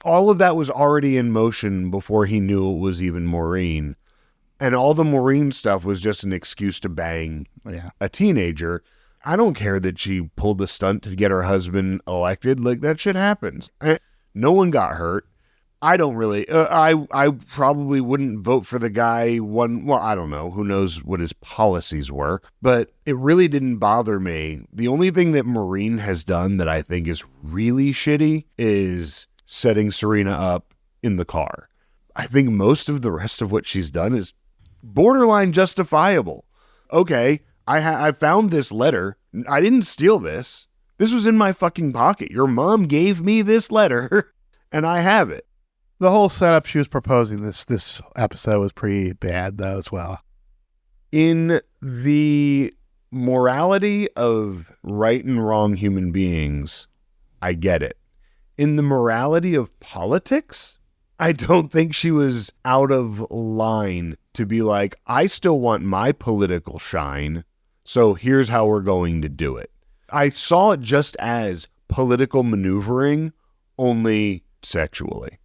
all of that was already in motion before he knew it was even Maureen. And all the Maureen stuff was just an excuse to bang a teenager. I don't care that she pulled the stunt to get her husband elected. Like, that shit happens. No one got hurt. I don't really, I probably wouldn't vote for the guy I don't know. Who knows what his policies were, but it really didn't bother me. The only thing that Maureen has done that I think is really shitty is setting Serena up in the car. I think most of the rest of what she's done is borderline justifiable. Okay, I found this letter. I didn't steal this. This was in my fucking pocket. Your mom gave me this letter, and I have it.
The whole setup she was proposing this episode was pretty bad, though, as well.
In the morality of right and wrong human beings, I get it. In the morality of politics, I don't think she was out of line to be like, I still want my political shine, so here's how we're going to do it. I saw it just as political maneuvering, only sexually,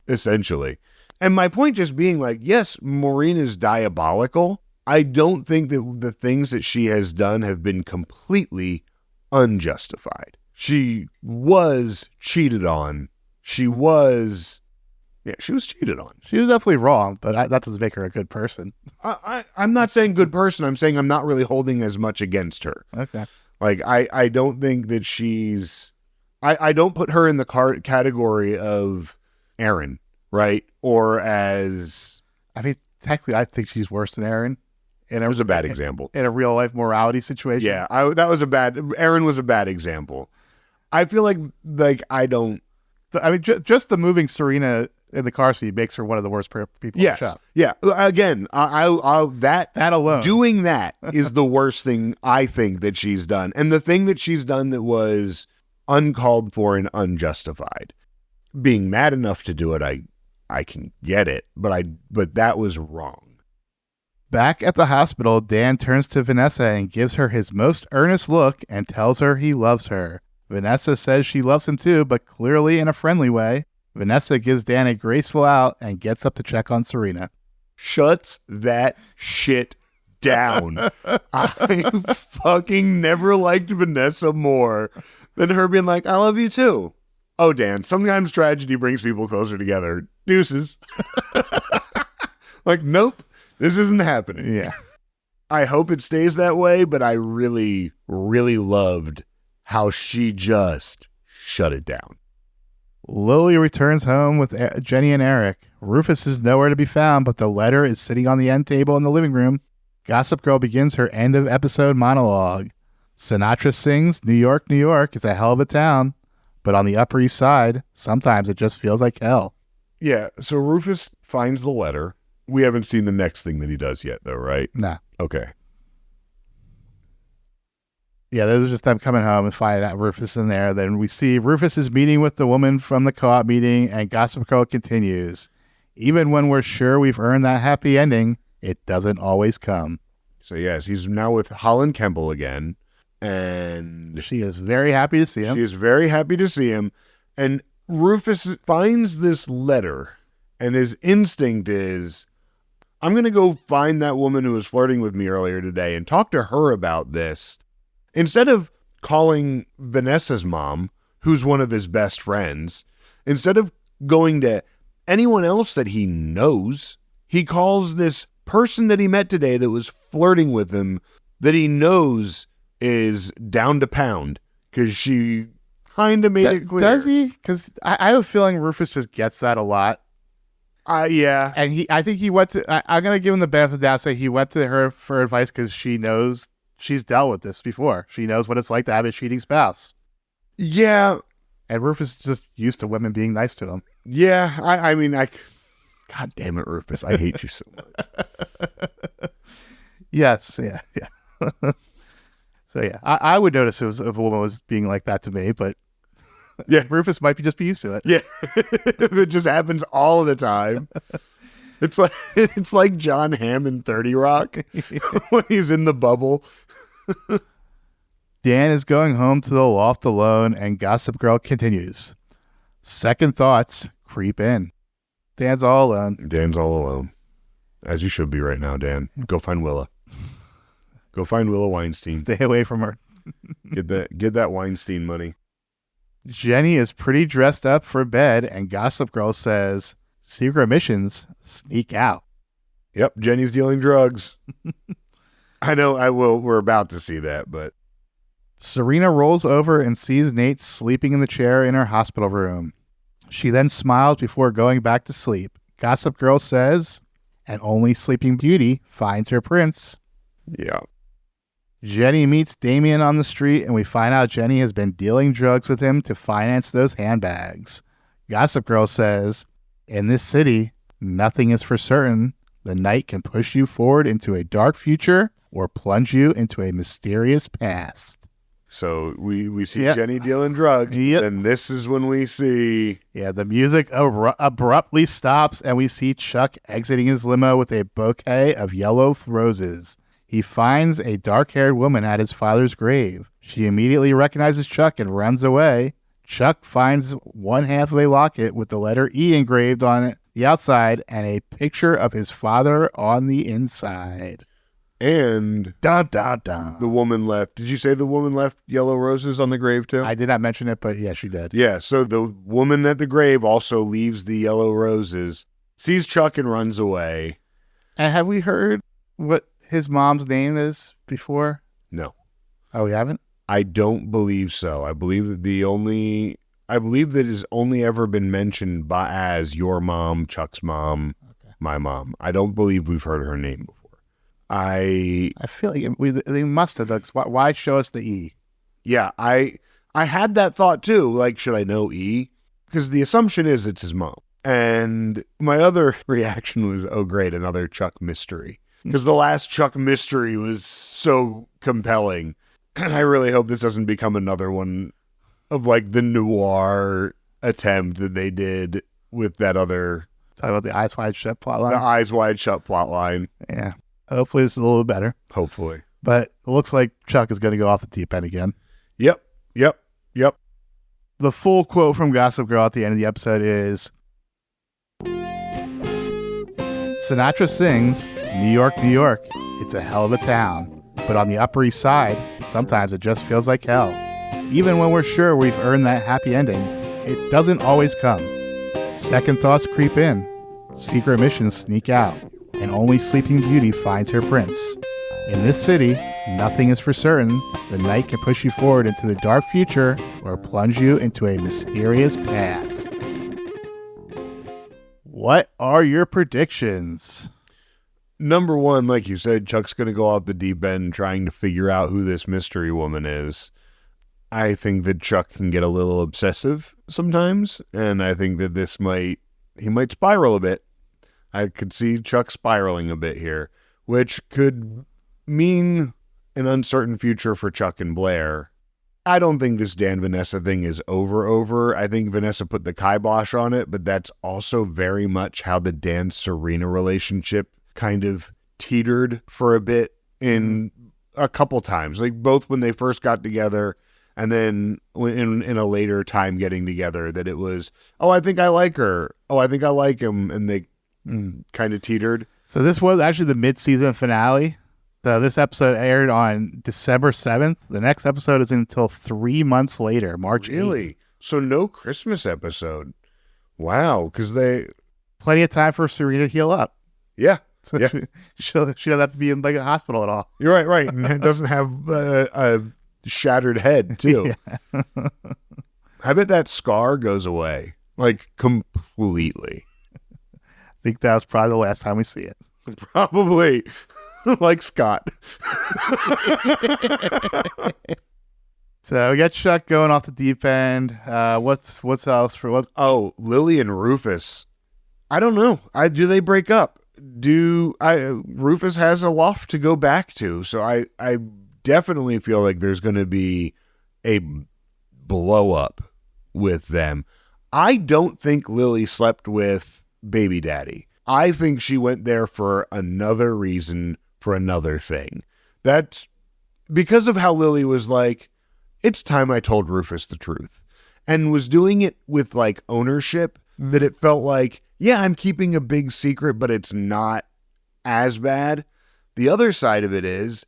essentially. And my point just being like, yes, Maureen is diabolical. I don't think that the things that she has done have been completely unjustified. She was cheated on. She was cheated on.
She was definitely wrong, but that doesn't make her a good person.
I'm not saying good person. I'm saying I'm not really holding as much against her.
Okay.
Like, I don't think that she's... I don't put her in the category of Aaron, right? Or as...
I mean, technically, I think she's worse than Aaron.
It was a bad example.
In a real-life morality situation.
Yeah, Aaron was a bad example. I feel like I don't... I
mean, just the moving Serena in the car seat makes her one of the worst people in the shop.
Yeah. Again, that
alone.
Doing that is the worst thing I think that she's done. And the thing that she's done that was uncalled for and unjustified. Being mad enough to do it, I can get it, but that was wrong.
Back at the hospital, Dan turns to Vanessa and gives her his most earnest look and tells her he loves her. Vanessa says she loves him too, but clearly in a friendly way. Vanessa gives Dan a graceful out and gets up to check on Serena.
Shuts that shit down. I fucking never liked Vanessa more than her being like, I love you too. Oh, Dan, sometimes tragedy brings people closer together. Deuces. Like, nope, this isn't happening.
Yeah.
I hope it stays that way, but I really, really loved how she just shut it down.
Lily returns home with Jenny and Eric. Rufus is nowhere to be found, but the letter is sitting on the end table in the living room. Gossip Girl begins her end of episode monologue. Sinatra sings, New York, New York is a hell of a town, but on the Upper East Side, sometimes it just feels like hell.
Yeah, so Rufus finds the letter. We haven't seen the next thing that he does yet, though, right?
Nah.
Okay.
Yeah, that was just them coming home and finding out Rufus in there. Then we see Rufus is meeting with the woman from the co-op meeting, and Gossip Girl continues. Even when we're sure we've earned that happy ending, it doesn't always come.
So, yes, he's now with Holland Kemble again, and...
She is very happy to see him.
She is very happy to see him, and Rufus finds this letter, and his instinct is... I'm going to go find that woman who was flirting with me earlier today and talk to her about this. Instead of calling Vanessa's mom, who's one of his best friends, instead of going to anyone else that he knows, he calls this person that he met today that was flirting with him that he knows is down to pound because she kind of made it clear.
Does he? Because I have a feeling Rufus just gets that a lot.
Yeah.
And I think he went to, I'm going to give him the benefit of the doubt, say he went to her for advice because she knows she's dealt with this before. She knows what it's like to have a cheating spouse.
Yeah.
And Rufus is just used to women being nice to him.
Yeah. I mean, God damn it, Rufus. I hate you so much.
Yes. Yeah. So, yeah, I would notice if a woman was being like that to me, but yeah, Rufus might just be used to it.
Yeah. It just happens all the time. It's like John Hamm in 30 Rock when he's in the bubble.
Dan is going home to the loft alone, and Gossip Girl continues. Second thoughts creep in. Dan's all alone. As you should be right now, Dan. Go find Willa. Go find Willa Weinstein. Stay away from her.
Get that Weinstein money.
Jenny is pretty dressed up for bed, and Gossip Girl says, secret missions, sneak out.
Yep, Jenny's dealing drugs. I know we're about to see that, but...
Serena rolls over and sees Nate sleeping in the chair in her hospital room. She then smiles before going back to sleep. Gossip Girl says, and only Sleeping Beauty finds her prince.
Yeah.
Jenny meets Damien on the street, and we find out Jenny has been dealing drugs with him to finance those handbags. Gossip Girl says, in this city, nothing is for certain. The night can push you forward into a dark future or plunge you into a mysterious past.
So we see Jenny dealing drugs, and this is when we see...
Yeah, the music abruptly stops, and we see Chuck exiting his limo with a bouquet of yellow roses. He finds a dark-haired woman at his father's grave. She immediately recognizes Chuck and runs away. Chuck finds one half of a locket with the letter E engraved on it, the outside, and a picture of his father on the inside.
And
Dun, dun, dun.
the woman left. Did you say the woman left yellow roses on the grave too?
I did not mention it, but yeah, she did.
Yeah, so the woman at the grave also leaves the yellow roses, sees Chuck and runs away.
And have we heard what his mom's name is before?
No.
Oh, we haven't?
I don't believe so. I believe that it's only ever been mentioned as your mom, Chuck's mom, my mom. I don't believe we've heard her name before. I
feel like they must have. Why show us the E?
Yeah, I had that thought too. Like, should I know E? Because the assumption is it's his mom. And my other reaction was, oh, great, another Chuck mystery. Because the last Chuck mystery was so compelling. And I really hope this doesn't become another one of like the noir attempt that they did with that other...
Talk about the Eyes Wide Shut plotline.
The Eyes Wide Shut plotline.
Yeah. Hopefully this is a little bit better.
Hopefully.
But it looks like Chuck is going to go off the deep end again.
Yep.
The full quote from Gossip Girl at the end of the episode is, Sinatra sings, New York, New York, it's a hell of a town. But on the Upper East Side, sometimes it just feels like hell. Even when we're sure we've earned that happy ending, it doesn't always come. Second thoughts creep in. Secret missions sneak out. And only Sleeping Beauty finds her prince. In this city, nothing is for certain. The night can push you forward into the dark future or plunge you into a mysterious past. What are your predictions?
Number one, like you said, Chuck's going to go off the deep end trying to figure out who this mystery woman is. I think that Chuck can get a little obsessive sometimes, and I think that he might spiral a bit. I could see Chuck spiraling a bit here, which could mean an uncertain future for Chuck and Blair. I don't think this Dan Vanessa thing is over. I think Vanessa put the kibosh on it, but that's also very much how the Dan Serena relationship kind of teetered for a bit in a couple times, like both when they first got together and then in a later time getting together, that it was, oh, I think I like her. Oh, I think I like him. And they kind of teetered.
So this was actually the mid-season finale. So this episode aired on December 7th. The next episode is until 3 months later, March 8th.
Really? So no Christmas episode. Wow. Because
plenty of time for Serena to heal up.
Yeah.
So
yeah.
She doesn't have to be in like a hospital at all.
You're right. And it doesn't have a shattered head, too. Yeah. I bet that scar goes away. Like, completely.
I think that was probably the last time we see it.
Probably. Like Scott.
So we got Chuck going off the deep end. What's else for what?
Oh, Lily and Rufus. I don't know. Do they break up? Rufus has a loft to go back to, so I definitely feel like there's going to be a blow up with them. I don't think Lily slept with baby daddy. I think she went there for another reason, for another thing. That's because of how Lily was like, it's time I told Rufus the truth, and was doing it with like ownership, that it felt like, yeah, I'm keeping a big secret, but it's not as bad. The other side of it is,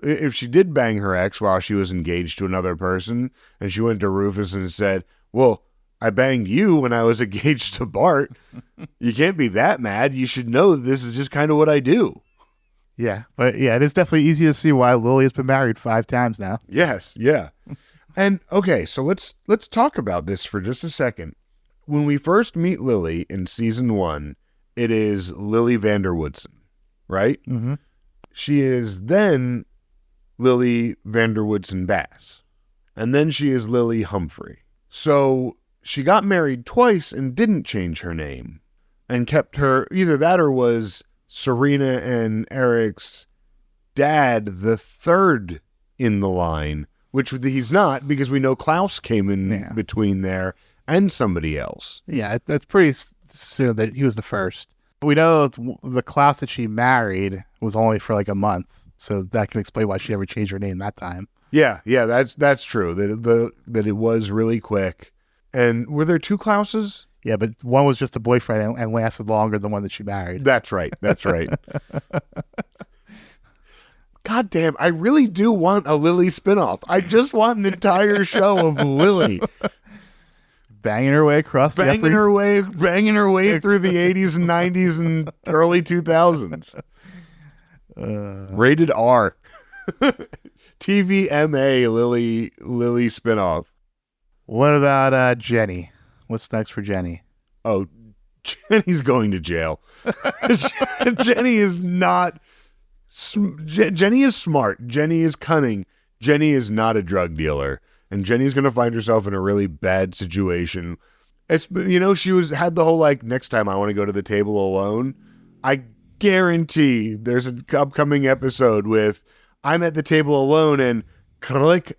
if she did bang her ex while she was engaged to another person, and she went to Rufus and said, well, I banged you when I was engaged to Bart. You can't be that mad. You should know that this is just kind of what I do.
Yeah, but yeah, it is definitely easy to see why Lily has been married 5 times now.
Yes, yeah. And okay, so let's talk about this for just a second. When we first meet Lily in season 1, it is Lily Vanderwoodson, right?
Mm-hmm.
She is then Lily Vanderwoodson Bass, and then she is Lily Humphrey. So she got married twice and didn't change her name, and kept her, either that or was Serena and Eric's dad the third in the line, which he's not, because we know Klaus came in between there and somebody else.
Yeah, that's pretty soon that he was the first. But we know the Klaus that she married was only for like a month, so that can explain why she never changed her name that time.
Yeah, that's true. That it was really quick. And were there 2 Klauses?
Yeah, but one was just a boyfriend and lasted longer than one that she married.
That's right. That's right. God damn, I really do want a Lily spinoff. I just want an entire show of Lily
Banging her way across
banging her way through the 80s and 90s and early 2000s. Rated R. TVMA Lily spinoff.
What about Jenny? What's next for Jenny?
Oh, Jenny's going to jail. Jenny is not... Jenny is smart. Jenny is cunning. Jenny is not a drug dealer. And Jenny's going to find herself in a really bad situation. It's, she had the whole, next time I want to go to the table alone. I guarantee there's an upcoming episode with I'm at the table alone and click,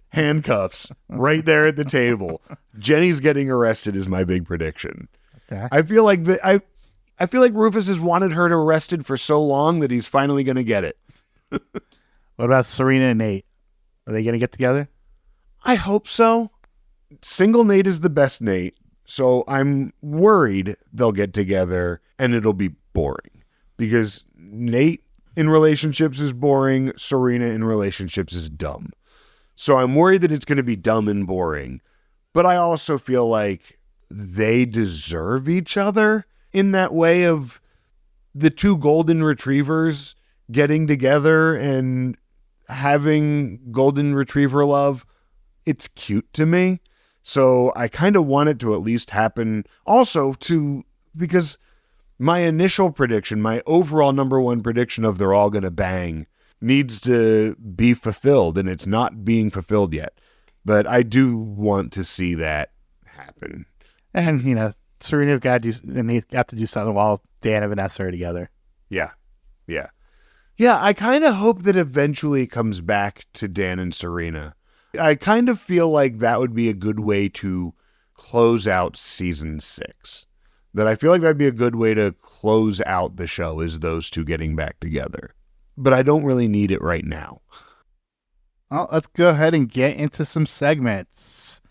handcuffs right there at the table. Jenny's getting arrested is my big prediction.
Okay.
I feel like Rufus has wanted her arrested for so long that he's finally going to get it.
What about Serena and Nate? Are they going to get together?
I hope so. Single Nate is the best Nate, so I'm worried they'll get together and it'll be boring. Because Nate in relationships is boring, Serena in relationships is dumb. So I'm worried that it's going to be dumb and boring. But I also feel like they deserve each other in that way of the two golden retrievers getting together and having golden retriever love. It's cute to me. So I kind of want it to at least happen also because my initial prediction, my overall number one prediction of they're all going to bang needs to be fulfilled, and it's not being fulfilled yet. But I do want to see that happen.
And, Serena's got to do, and he's got to do something while Dan and Vanessa are together.
Yeah. I kind of hope that eventually it comes back to Dan and Serena. I kind of feel like that would be a good way to close out season 6. That I feel like that'd be a good way to close out the show is those two getting back together. But I don't really need it right now.
Well, let's go ahead and get into some segments.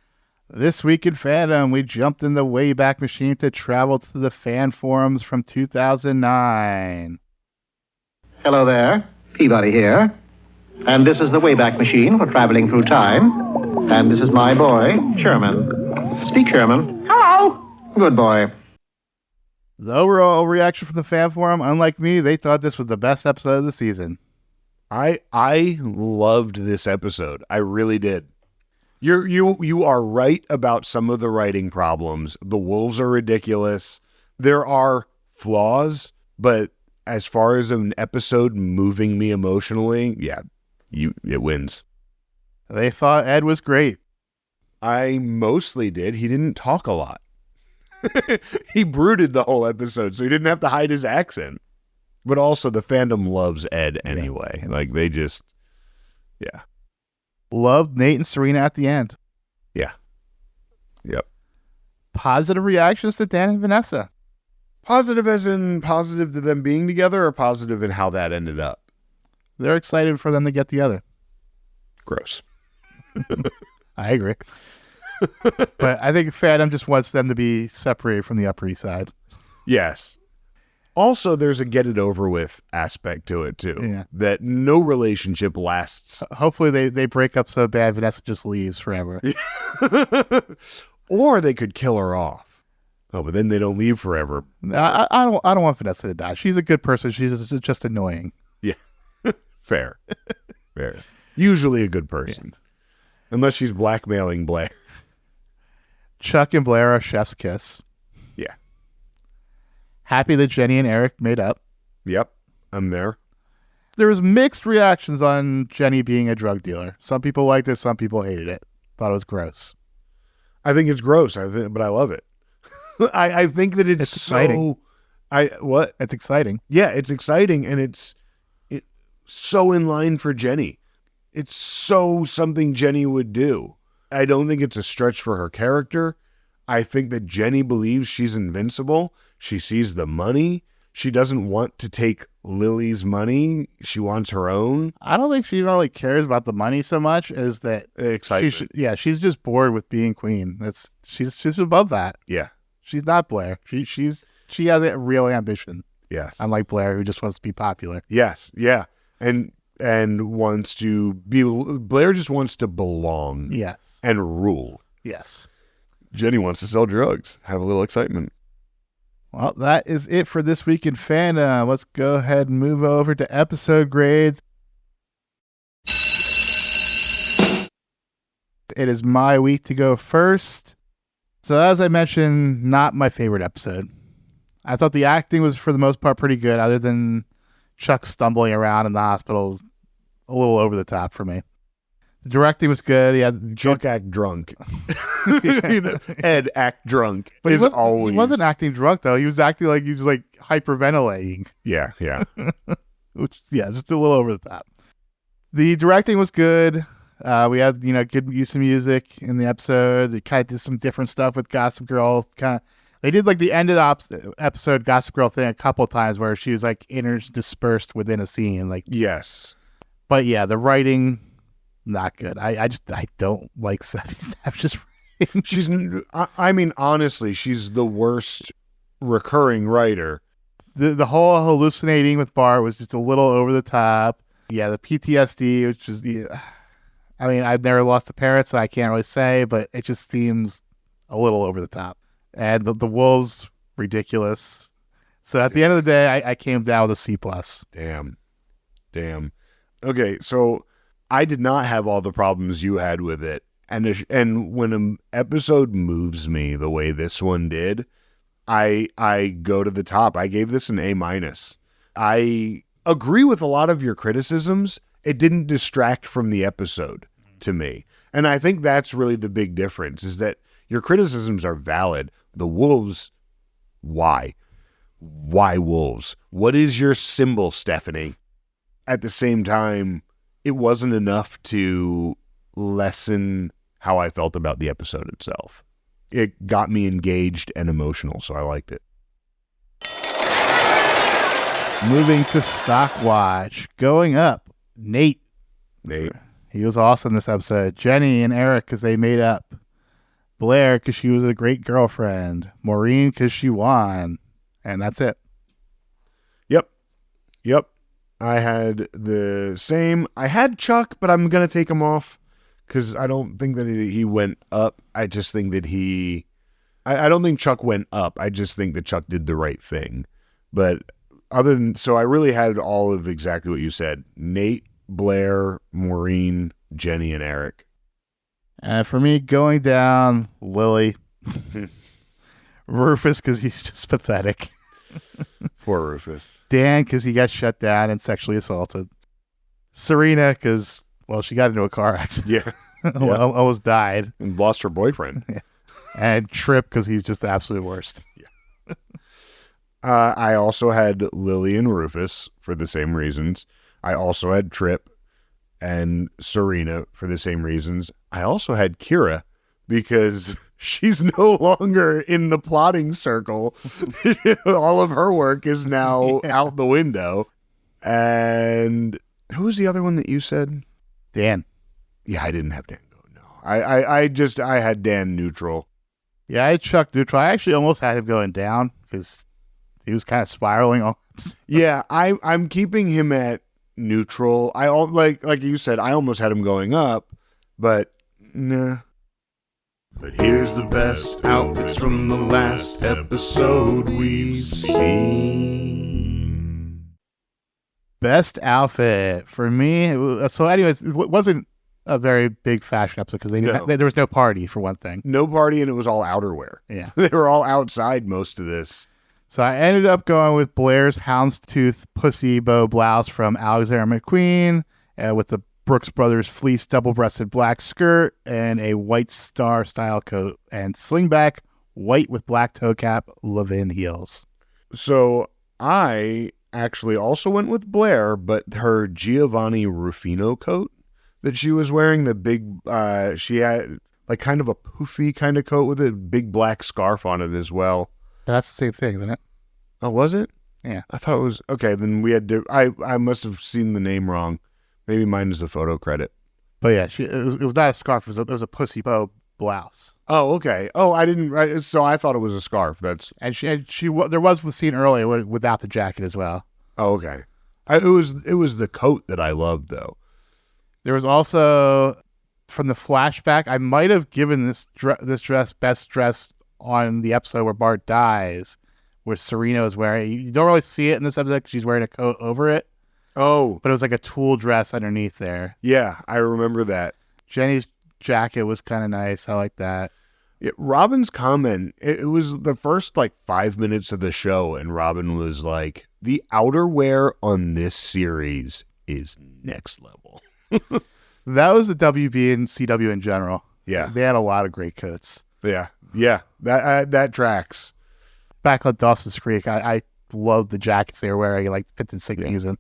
This week in fandom, we jumped in the Wayback Machine to travel to the fan forums from 2009.
Hello there, Peabody here. And this is the Wayback Machine for traveling through time. And this is my boy, Sherman. Speak, Sherman. Hello. Good boy.
The overall reaction from the fan forum, unlike me, they thought this was the best episode of the season.
I loved this episode. I really did. You are right about some of the writing problems. The wolves are ridiculous. There are flaws, but as far as an episode moving me emotionally, yeah, it wins.
They thought Ed was great.
I mostly did. He didn't talk a lot. He brooded the whole episode, so he didn't have to hide his accent. But also, the fandom loves Ed anyway. Like, they just, yeah.
Loved Nate and Serena at the end.
Yeah. Yep.
Positive reactions to Dan and Vanessa.
Positive as in positive to them being together, or positive in how that ended up?
They're excited for them to get together.
Gross.
I agree. But I think fandom just wants them to be separated from the Upper East Side.
Yes. Also, there's a get it over with aspect to it, too.
Yeah.
That no relationship lasts.
Hopefully they break up so bad Vanessa just leaves forever.
Or they could kill her off. Oh, but then they don't leave forever.
I don't want Vanessa to die. She's a good person. She's just annoying.
Yeah. Fair. Usually a good person. Yeah. Unless she's blackmailing Blair.
Chuck and Blair are chef's kiss.
Yeah.
Happy that Jenny and Eric made up.
Yep. I'm there.
There was mixed reactions on Jenny being a drug dealer. Some people liked it. Some people hated it. Thought it was gross.
I think it's gross. But I love it. I think that it's
exciting.
What?
It's exciting.
Yeah, it's exciting, and it's so in line for Jenny. It's so something Jenny would do. I don't think it's a stretch for her character. I think that Jenny believes she's invincible. She sees the money. She doesn't want to take Lily's money. She wants her own.
I don't think she really cares about the money so much as that
excitement.
She's just bored with being queen. She's above that.
Yeah.
She's not Blair. She has a real ambition.
Yes.
Unlike Blair, who just wants to be popular.
Yes. Yeah. And wants to be. Blair just wants to belong.
Yes.
And rule.
Yes.
Jenny wants to sell drugs. Have a little excitement.
Well, that is it for this week in fandom. Let's go ahead and move over to episode grades. It is my week to go first. So as I mentioned, not my favorite episode. I thought the acting was for the most part pretty good, other than Chuck stumbling around in the hospital is a little over the top for me. The directing was good. He had
Chuck act drunk. Ed act drunk.
But
always.
He wasn't acting drunk though. He was acting like he was like hyperventilating.
Yeah.
Which just a little over the top. The directing was good. We had good use of music in the episode. They kind of did some different stuff with Gossip Girl. They did like the end of the episode Gossip Girl thing a couple of times where she was like interspersed within a scene. Like
yes,
but yeah, the writing not good. I don't like Savage's writing.
She's. I mean, honestly, she's the worst recurring writer.
The whole hallucinating with Bart was just a little over the top. Yeah, the PTSD, which is I mean, I've never lost a parent, so I can't really say, but it just seems a little over the top. And the wolves, ridiculous. So at the end of the day, I came down with a C+.
Damn. Okay, so I did not have all the problems you had with it. And when an episode moves me the way this one did, I go to the top. I gave this an A-. I agree with a lot of your criticisms. It didn't distract from the episode to me. And I think that's really the big difference, is that your criticisms are valid. The wolves, why? Why wolves? What is your symbol, Stephanie? At the same time, it wasn't enough to lessen how I felt about the episode itself. It got me engaged and emotional, so I liked it.
Moving to Stock Watch. Going up, Nate. He was awesome this episode. Jenny and Eric, because they made up. Blair, because she was a great girlfriend. Maureen, because she won. And that's it.
Yep. I had the same. I had Chuck, but I'm going to take him off because I don't think that he went up. I just think that I don't think Chuck went up. I just think that Chuck did the right thing. But so I really had all of exactly what you said. Nate, Blair, Maureen, Jenny, and Eric.
For me, going down, Lily. Rufus, because he's just pathetic.
Poor Rufus.
Dan, because he got shut down and sexually assaulted. Serena, because, she got into a car accident.
Yeah.
Almost died.
And lost her boyfriend.
Yeah. And Tripp, because he's just the absolute worst.
Yeah. I also had Lily and Rufus for the same reasons. I also had Tripp and Serena for the same reasons. I also had Kira because she's no longer in the plotting circle. All of her work is now out the window. And who was the other one that you said?
Dan.
Yeah, I didn't have Dan go. No, I had Dan neutral.
Yeah, I had Chuck neutral. I actually almost had him going down because he was kind of spiraling on.
Yeah, I'm keeping him at neutral. I like you said, I almost had him going up, but nah.
But here's the best outfits from the last episode we've seen.
Best outfit for me. So anyways, it wasn't a very big fashion episode because there was no party for one thing.
No party, and it was all outerwear.
Yeah.
They were all outside most of this.
So I ended up going with Blair's houndstooth pussy bow blouse from Alexander McQueen with the Brooks Brothers fleece double-breasted black skirt and a white star style coat and slingback white with black toe cap Levin heels.
So I actually also went with Blair, but her Giovanni Rufino coat that she was wearing, the big, she had like kind of a poofy kind of coat with a big black scarf on it as well.
That's the same thing, isn't it?
Oh, was it?
Yeah.
I thought it was, okay, then we had, I must have seen the name wrong. Maybe mine is the photo credit.
But yeah, it was not a scarf. It was a pussy bow blouse.
Oh, okay. Oh, so I thought it was a scarf.
And there was a scene earlier without the jacket as well.
Oh, okay. It was the coat that I loved, though.
There was also, from the flashback, I might have given this dress best dress on the episode where Bart dies, where Serena is wearing. You don't really see it in this episode because she's wearing a coat over it.
Oh.
But it was like a tulle dress underneath there.
Yeah, I remember that.
Jenny's jacket was kind of nice. I like that.
Yeah, Robin's comment, it was the first 5 minutes of the show, and Robin was like, the outerwear on this series is next level.
That was the WB and CW in general.
Yeah.
They had a lot of great coats.
Yeah. That tracks.
Back on Dawson's Creek, I loved the jackets they were wearing, 5th and 6th season.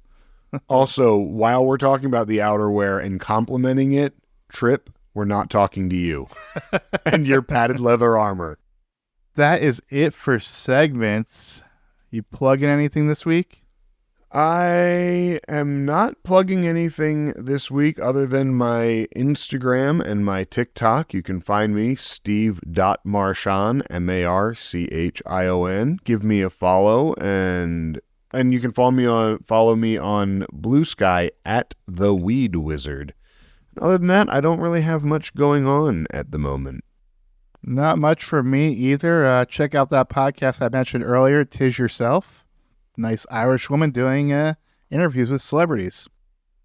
Also, while we're talking about the outerwear and complimenting it, Trip, we're not talking to you and your padded leather armor.
That is it for segments. You plug in anything this week?
I am not plugging anything this week other than my Instagram and my TikTok. You can find me, steve.marchon, Marchion. Give me a follow, and you can follow me on Blue Sky at The Weed Wizard. Other than that, I don't really have much going on at the moment.
Not much for me either. Check out that podcast I mentioned earlier, Tis Yourself. Nice Irish woman doing interviews with celebrities.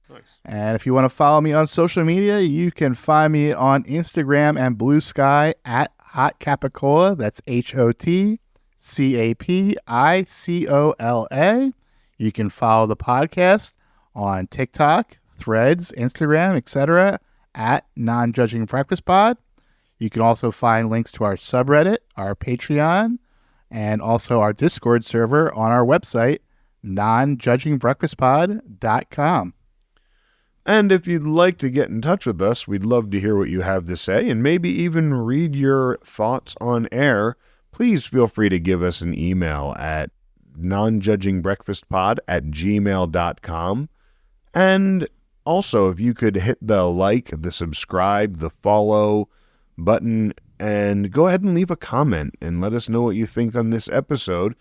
Nice.
And if you want to follow me on social media, you can find me on Instagram and Blue Sky at Hot Capicola. That's HOTCAPICOLA. You can follow the podcast on TikTok, Threads, Instagram, etc. at Non-Judging Breakfast Pod. You can also find links to our subreddit, our Patreon, and also our Discord server on our website, nonjudgingbreakfastpod.com.
And if you'd like to get in touch with us, we'd love to hear what you have to say and maybe even read your thoughts on air. Please feel free to give us an email at nonjudgingbreakfastpod@gmail.com. And also, if you could hit the subscribe, the follow button, and go ahead and leave a comment and let us know what you think on this episode.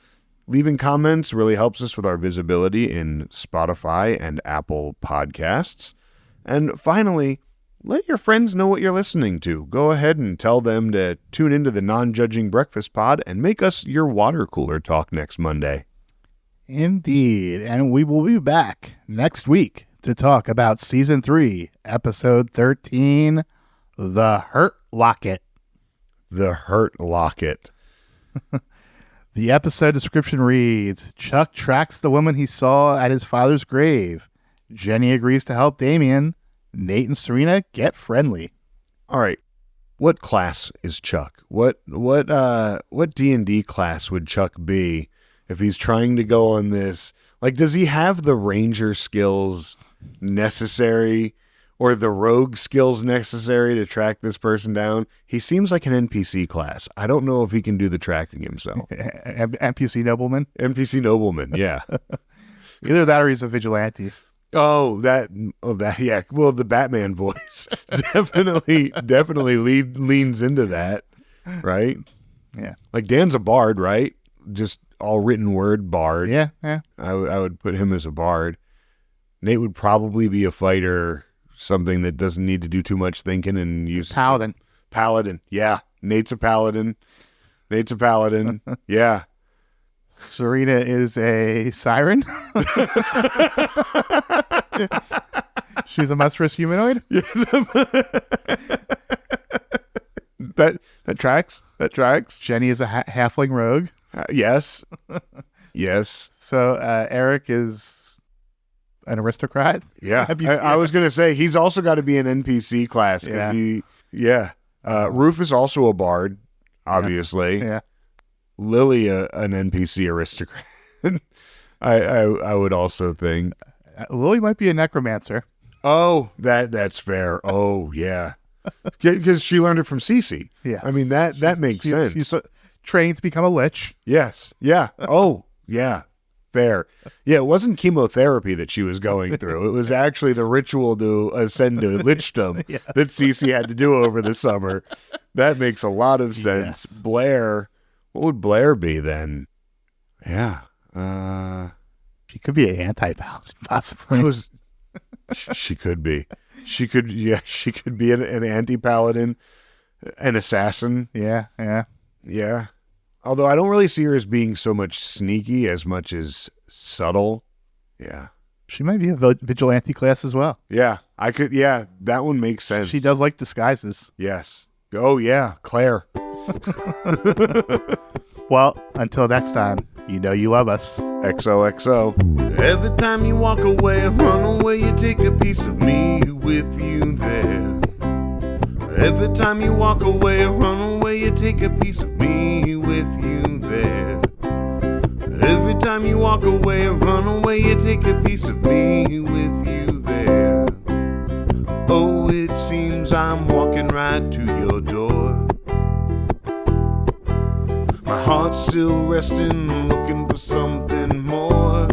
Leaving comments really helps us with our visibility in Spotify and Apple Podcasts. And finally, let your friends know what you're listening to. Go ahead and tell them to tune into the Non-Judging Breakfast Pod and make us your water cooler talk next Monday.
Indeed. And we will be back next week to talk about Season 3, Episode 13, The Hurt Locket.
The Hurt Locket.
The episode description reads, Chuck tracks the woman he saw at his father's grave. Jenny agrees to help Damien. Nate and Serena get friendly.
All right. What class is Chuck? What D&D class would Chuck be if he's trying to go on this? Does he have the ranger skills necessary or the rogue skills necessary to track this person down? He seems like an NPC class. I don't know if he can do the tracking himself.
NPC nobleman?
NPC nobleman, yeah.
Either that or he's a vigilante.
Oh, that, yeah. Well, the Batman voice definitely leans into that, right?
Yeah.
Dan's a bard, right? Just all written word bard.
Yeah.
I would put him as a bard. Nate would probably be a fighter, something that doesn't need to do too much thinking and use
Paladin.
Paladin, yeah. Nate's a paladin. Yeah.
Serena is a siren. She's a monstrous humanoid.
That tracks.
Jenny is a halfling rogue.
Yes.
So Eric is an aristocrat.
Yeah. I was going to say he's also got to be an NPC class because Rufus is also a bard, obviously.
Yes. Yeah.
Lily, an NPC aristocrat. I would also think.
Lily might be a necromancer.
Oh, that's fair. Oh, yeah. Because she learned it from Cece.
Yeah.
I mean, that makes sense.
She's training to become a lich.
Yes. Yeah. Oh, yeah. Fair. Yeah, it wasn't chemotherapy that she was going through. It was actually the ritual to ascend to lichdom that Cece had to do over the summer. That makes a lot of sense.
Yes.
Blair, what would Blair be then? Yeah.
She could be an anti-paladin, possibly.
She could be. She could be an anti-paladin, an assassin.
Yeah.
Yeah. Although I don't really see her as being so much sneaky as much as subtle. Yeah.
She might be a vigilante class as well.
Yeah. That one makes sense.
She does like disguises.
Yes. Oh, yeah. Claire.
Well, until next time, you know you love us.
XOXO.
Every time you walk away, run away, you take a piece of me with you there. Every time you walk away, run away, you take a piece of me with you there. Every time you walk away, run away, you take a piece of me with you there. Oh, it seems I'm walking right to your door. My heart's still resting, looking for something more.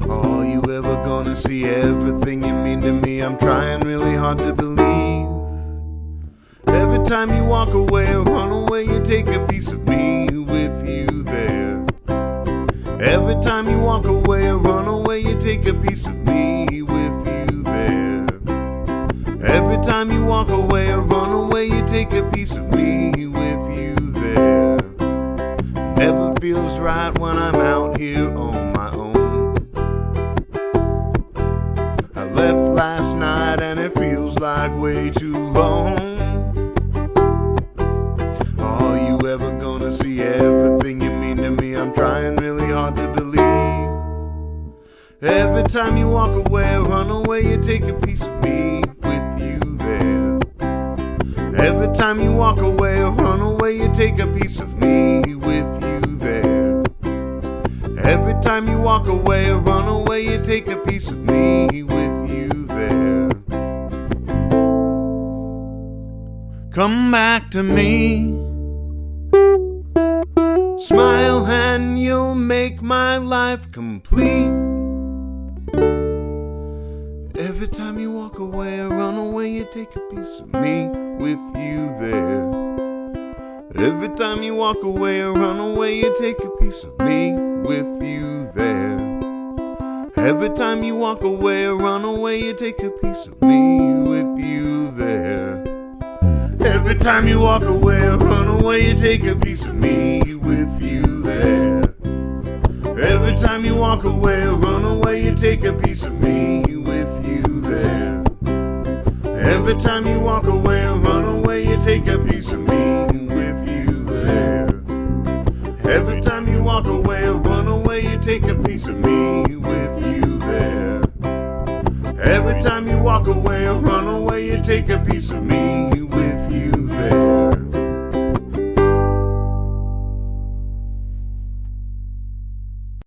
Are you ever gonna see everything you mean to me? I'm trying really hard to believe. Every time you walk away or run away, you take a piece of me with you there. Every time you walk away or run away, you take a piece of me with you there. Every time you walk away or run away, you take a piece of me with you there. Never feels right when I'm out here on my own. I left last night and it feels like way too long. Are you ever gonna see everything you mean to me? I'm trying really hard to believe. Every time you walk away or run away, you take a piece of me with you there. Every time you walk away or run away, you take a piece of me with you there. Every time you walk away or run away, you take a piece of me with you there. Come back to me. Smile and you'll make my life complete. Every time you walk away or run away, you take a piece of me with you there. Every time you walk away or run away, you take a piece of me with you there. Every time you walk away or run away, you take a piece of me with you there. Every time you walk away or run away, you take a piece of me with you there. Every time you walk away or run away, you take a piece of me with you there. Every time you walk away or run away, you take a piece of me with you there. Every time you walk away or run away, you take a piece of me with you there. Every time you walk away or run away, you take a piece of me